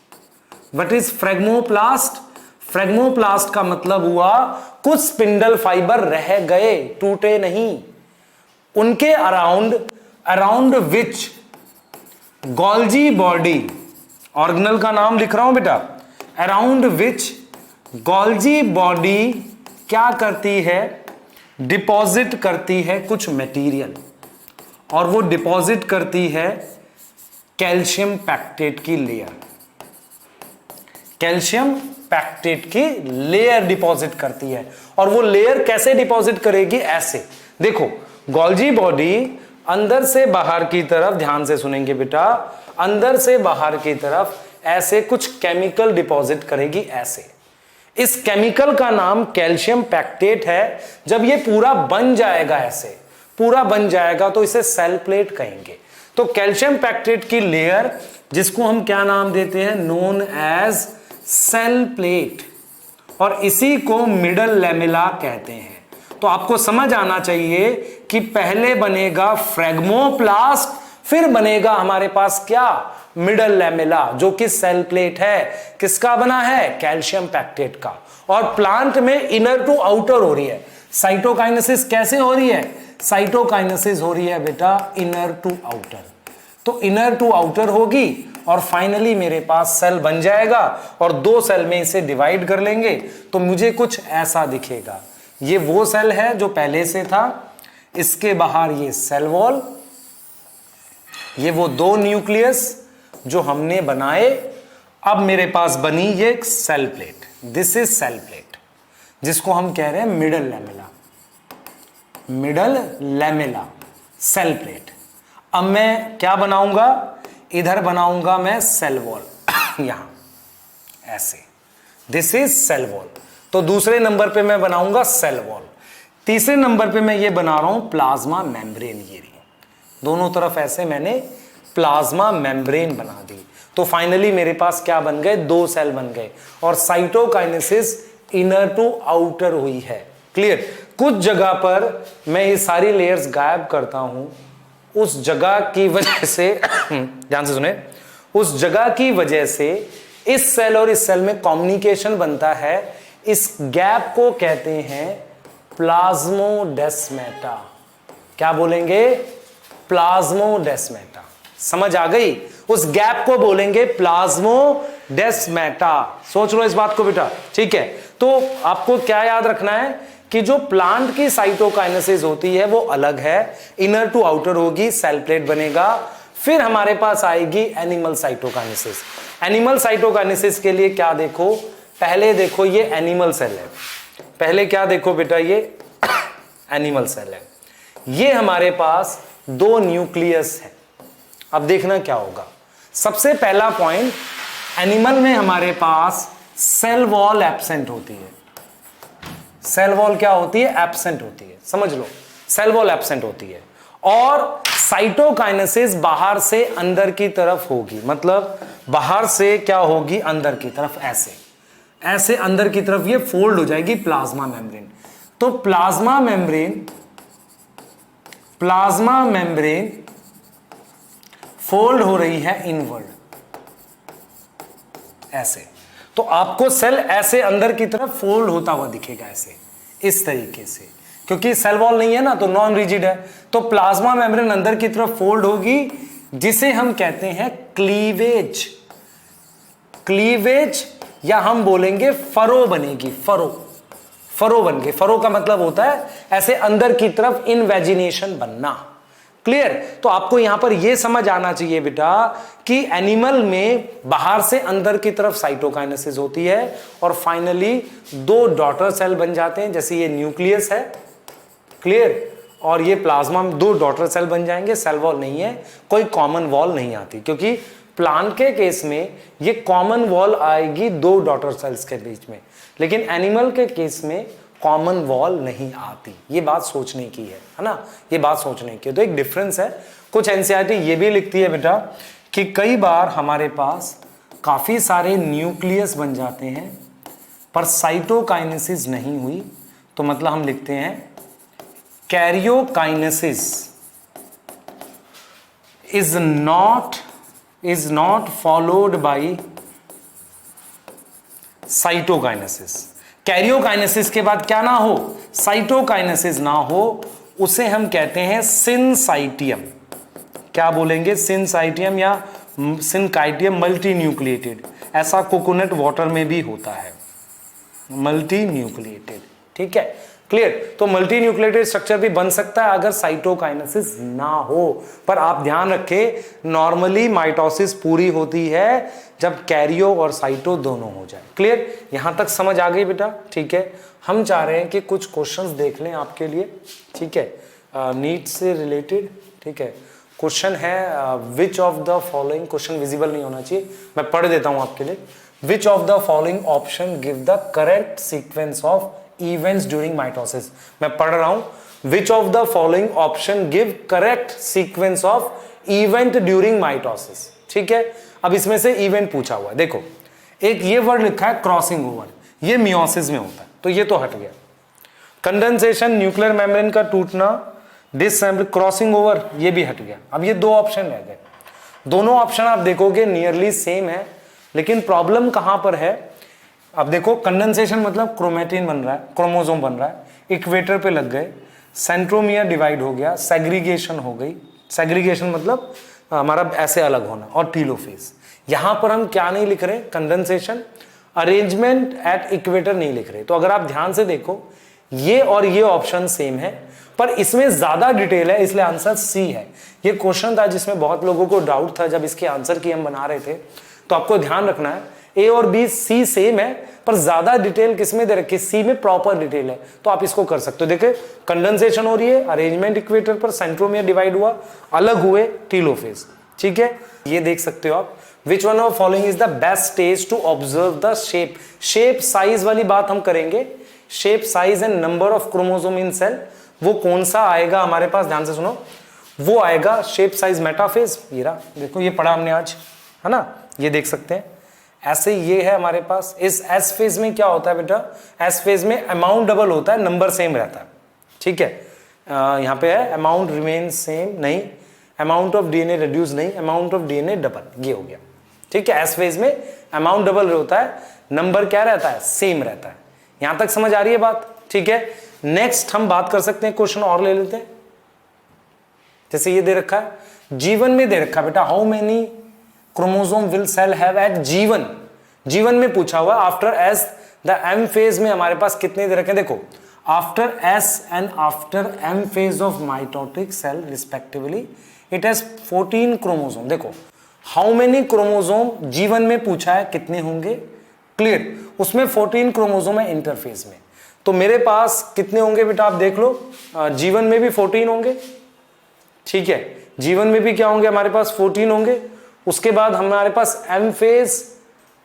व्हाट इज फ्रेगमोप्लास्ट, फ्रेगमोप्लास्ट का मतलब हुआ कुछ स्पिंडल फाइबर रह गए, टूटे नहीं, उनके around which Golgi body, organelle का नाम लिख रहा हूं बेटा, अराउंड विच गोल्जी बॉडी क्या करती है, डिपॉजिट करती है कुछ मटेरियल, और वो डिपॉजिट करती है कैल्शियम पैक्टेट की लेयर, कैल्शियम पैक्टेट की लेयर डिपॉजिट करती है। और वो लेयर कैसे डिपॉजिट करेगी, ऐसे देखो, गोल्जी बॉडी अंदर से बाहर की तरफ, ध्यान से सुनेंगे बेटा, अंदर से बाहर की तरफ ऐसे कुछ केमिकल डिपॉजिट करेगी ऐसे। इस केमिकल का नाम कैल्शियम पैक्टेट है। जब ये पूरा बन जाएगा, ऐसे पूरा बन जाएगा, तो इसे सेल प्लेट कहेंगे। तो कैल्शियम पैक्टेट की लेयर, जिसको हम क्या नाम देते हैं, नोन एज सेल प्लेट, और इसी को मिडल लैमेला कहते हैं। तो आपको समझ आना चाहिए कि पहले बनेगा फ्रेगमोप्लास्ट, फिर बनेगा हमारे पास क्या, मिडल लैमेला, जो कि सेल प्लेट है। किसका बना है, कैल्शियम पैक्टेट का। और प्लांट में इनर टू आउटर हो रही है। साइटोकाइनेसिस कैसे हो रही है, साइटोकाइनेसिस हो रही है बेटा इनर टू आउटर। तो इनर टू आउटर होगी और फाइनली मेरे पास सेल बन जाएगा, और दो सेल में इसे डिवाइड कर लेंगे तो मुझे कुछ ऐसा दिखेगा। ये वो सेल है जो पहले से था, इसके बाहर ये सेल वॉल, ये वो दो न्यूक्लियस जो हमने बनाए। अब मेरे पास बनी ये cell plate, this is cell plate, जिसको हम कह रहे हैं middle lamella, middle lamella cell plate. अब मैं क्या बनाऊंगा, इधर बनाऊंगा मैं सेल वॉल यहां ऐसे, दिस इज सेल वॉल। तो दूसरे नंबर पे मैं बनाऊंगा सेल वॉल। तीसरे नंबर पे मैं ये बना रहा हूं प्लाज्मा मेम्ब्रेन, ये रही दोनों तरफ ऐसे मैंने प्लाज्मा मेम्ब्रेन बना दी। तो फाइनली मेरे पास क्या बन गए, 2 सेल बन गए और साइटोकाइनेसिस इनर टू आउटर हुई है। क्लियर। कुछ जगह पर मैं ये सारी लेयर्स गायब करता हूं, उस जगह की वजह से ध्यान से सुने, उस जगह की वजह से इस सेल और इस सेल में कम्युनिकेशन बनता है। इस गैप को कहते हैं प्लाज्मोडेस्माटा। क्या बोलेंगे, प्लाज्मोडेस्माटा। समझ आ गई, उस गैप को बोलेंगे प्लाज्मोडेस्माटा। सोच लो इस बात को बेटा, ठीक है। तो आपको क्या याद रखना है कि जो प्लांट की साइटोकाइनेसिस होती है वो अलग है, इनर टू आउटर होगी, सेल प्लेट बनेगा। फिर हमारे पास आएगी एनिमल साइटोकाइनेसिस। एनिमल साइटोकाइनेसिस के लिए क्या देखो, पहले देखो ये एनिमल सेल है, पहले क्या देखो बेटा, ये एनिमल सेल है, ये हमारे पास 2 न्यूक्लियस है। अब देखना क्या होगा, सबसे पहला पॉइंट, एनिमल में हमारे पास सेल वॉल एब्सेंट होती है। सेल वॉल क्या होती है, एब्सेंट होती है, समझ लो, सेल वॉल एब्सेंट होती है। और साइटोकाइनेसिस बाहर से अंदर की तरफ होगी, मतलब बाहर से क्या होगी, अंदर की तरफ, ऐसे ऐसे अंदर की तरफ ये फोल्ड हो जाएगी प्लाज्मा मेम्ब्रेन। तो प्लाज्मा मेम्ब्रेन फोल्ड हो रही है इनवर्ड ऐसे। तो आपको सेल ऐसे अंदर की तरफ फोल्ड होता हुआ दिखेगा ऐसे, इस तरीके से, क्योंकि सेल वॉल नहीं है ना, तो नॉन रिजिड है। तो प्लाज्मा मेम्ब्रेन अंदर की तरफ फोल्ड होगी, जिसे हम कहते हैं क्लीवेज। क्लीवेज या हम बोलेंगे फरो बनेगी, फरो बन गई। फरो का मतलब होता है ऐसे अंदर की तरफ इनवेजिनेशन बनना। क्लियर। तो आपको यहां पर यह समझ आना चाहिए बेटा कि एनिमल में बाहर से अंदर की तरफ साइटोकाइनेसिस होती है और फाइनली 2 डॉटर सेल बन जाते हैं, जैसे ये न्यूक्लियस है, क्लियर, और ये प्लाज्मा में 2 डॉटर सेल बन जाएंगे। सेल वॉल नहीं है, कोई कॉमन वॉल नहीं आती, क्योंकि प्लांट के केस में ये कॉमन वॉल आएगी 2 डॉटर सेल्स के बीच में, लेकिन एनिमल के केस में कॉमन वॉल नहीं आती। ये बात सोचने की है ना, ये बात सोचने की है। तो एक डिफरेंस है। कुछ एनसीईआरटी ये भी लिखती है बेटा कि कई बार हमारे पास काफी सारे न्यूक्लियस बन जाते हैं पर साइटोकाइनेसिस नहीं हुई, तो मतलब हम लिखते हैं karyokinesis is not followed by cytokinesis. Karyokinesis के बाद क्या ना हो, साइटोकाइनेसिस ना हो, उसे हम कहते हैं सिनसाइटियम। क्या बोलेंगे, सिनसाइटियम या सिनकाइटियम मल्टी न्यूक्लिएटेड। ऐसा कोकोनट वाटर में भी होता है, मल्टी न्यूक्लिएटेड, ठीक है, क्लियर। तो मल्टी न्यूक्लिएटेड स्ट्रक्चर भी बन सकता है अगर साइटोकाइनेसिस ना हो। पर आप ध्यान रखें, नॉर्मली माइटोसिस पूरी होती है जब कैरियो और साइटो दोनों हो जाए। क्लियर, यहां तक समझ आ गई बेटा, ठीक है। हम चाह रहे हैं कि कुछ क्वेश्चंस देख लें आपके लिए, ठीक है, नीट से रिलेटेड, ठीक है। क्वेश्चन है which of the following, question visible नहीं होना चाहिए, मैं पढ़ देता हूं आपके लिए। Which of the following option give the correct sequence of events during mitosis. मैं पढ़ रहा हूं, which of the following option give correct sequence of event during mitosis, ठीक है। अब इसमें से इवेंट पूछा हुआ है, देखो एक ये वर्ड लिखा है क्रॉसिंग ओवर, ये मियोसिस में होता है, तो ये तो हट गया। कंडेंसेशन, न्यूक्लियर मेम्ब्रेन का टूटना, डिसअसेंबली, क्रॉसिंग ओवर, ये भी हट गया। अब ये 2 ऑप्शन रह गए। दोनों ऑप्शन आप देखोगे नियरली सेम है, लेकिन प्रॉब्लम कहां पर है। अब देखो, कंडेंसेशन मतलब क्रोमेटिन बन रहा है, क्रोमोसोम बन रहा है, इक्वेटर पे लग गए, सेंट्रोमियर डिवाइड हो गया, सेग्रीगेशन हो गई। सेग्रीगेशन मतलब हमारा ऐसे अलग होना, और टीलोफेज। यहां पर हम क्या नहीं लिख रहे, कंडेंसेशन, अरेंजमेंट एट इक्वेटर नहीं लिख रहे। तो अगर आप ध्यान से देखो, ये और ये ऑप्शन सेम है, पर इसमें ज्यादा डिटेल है, इसलिए आंसर सी है। ये क्वेश्चन था जिसमें बहुत लोगों को डाउट था जब इसके आंसर की हम बना रहे थे। तो आपको ध्यान रखना है ए और बी सी सेम है, पर ज्यादा डिटेल किसमें दे रखी है, सी में प्रॉपर डिटेल है, तो आप इसको कर सकते हो। देखिए कंडेंसेशन हो रही है, अरेंजमेंट इक्वेटर पर सेंट्रोमियर डिवाइड हुआ, अलग हुए टीलोफेज, ठीक है। ये देख सकते हो आप, which one of following is the best stage to observe the shape. Shape size वाली बात हम करेंगे, shape size and number of chromosome in cell, वो कौन सा आएगा हमारे पास, ध्यान से सुनो, वो आएगा शेप साइज मेटाफेज। ये रहा, देखो ये पढ़ा हमने आज, है ना, ये देख सकते हैं। ऐसे ये है हमारे पास। इस एस फेज में क्या होता है बेटा, एस फेज में अमाउंट डबल होता है, नंबर सेम रहता है, ठीक है। यहाँ पे है अमाउंट रिमेन सेम, नहीं अमाउंट ऑफ डीएनए रिड्यूस, नहीं अमाउंट ऑफ डीएनए डबल, ये हो गया, ठीक है। एस फेज में अमाउंट डबल होता है, नंबर क्या रहता है, सेम रहता है। यहां तक समझ आ रही है बात, ठीक है। नेक्स्ट हम बात कर सकते हैं, क्वेश्चन और ले लेते हैं। जैसे ये दे रखा है, जीवन में दे रखा है बेटा, how many chromosome will cell have at G one, G one में पूछा हुआ। After S the M phase में हमारे पास कितने दे रखे हैं, देखो after S and after M phase of mitotic cell respectively it has 14 chromosome. देखो हाउ मेनी क्रोमोसोम जीवन में पूछा है, कितने होंगे, क्लियर, उसमें 14 क्रोमोसोम है इंटरफेज में, तो मेरे पास कितने होंगे बेटा, आप देख लो, जीवन में भी 14 होंगे, ठीक है, जीवन में भी क्या होंगे हमारे पास 14 होंगे। उसके बाद हमारे पास एम फेज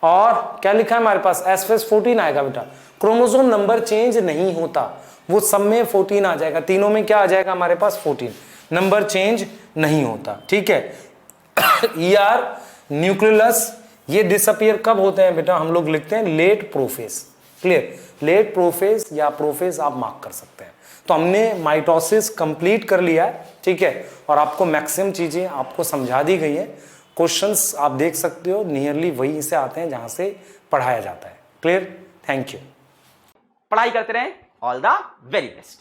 और क्या लिखा है हमारे पास, एस फेज 14 आएगा बेटा। क्रोमोसोम नंबर चेंज नहीं होता, वो सब में 14 आ जाएगा, तीनों में क्या आ जाएगा हमारे पास 14, नंबर चेंज नहीं होता, ठीक है। ER न्यूक्लियस, ये डिसअपियर कब होते हैं बेटा, हम लोग लिखते हैं late prophase, clear, late prophase या प्रोफेज आप मार्क कर सकते हैं। तो हमने माइटोसिस कंप्लीट कर लिया है, ठीक है, और आपको मैक्सिमम चीजें आपको समझा दी गई है। क्वेश्चंस आप देख सकते हो नियरली वहीं से आते हैं जहां से पढ़ाया जाता है, क्लियर, थैंक यू। पढ़ाई करते रहें, ऑल द वेरी बेस्ट।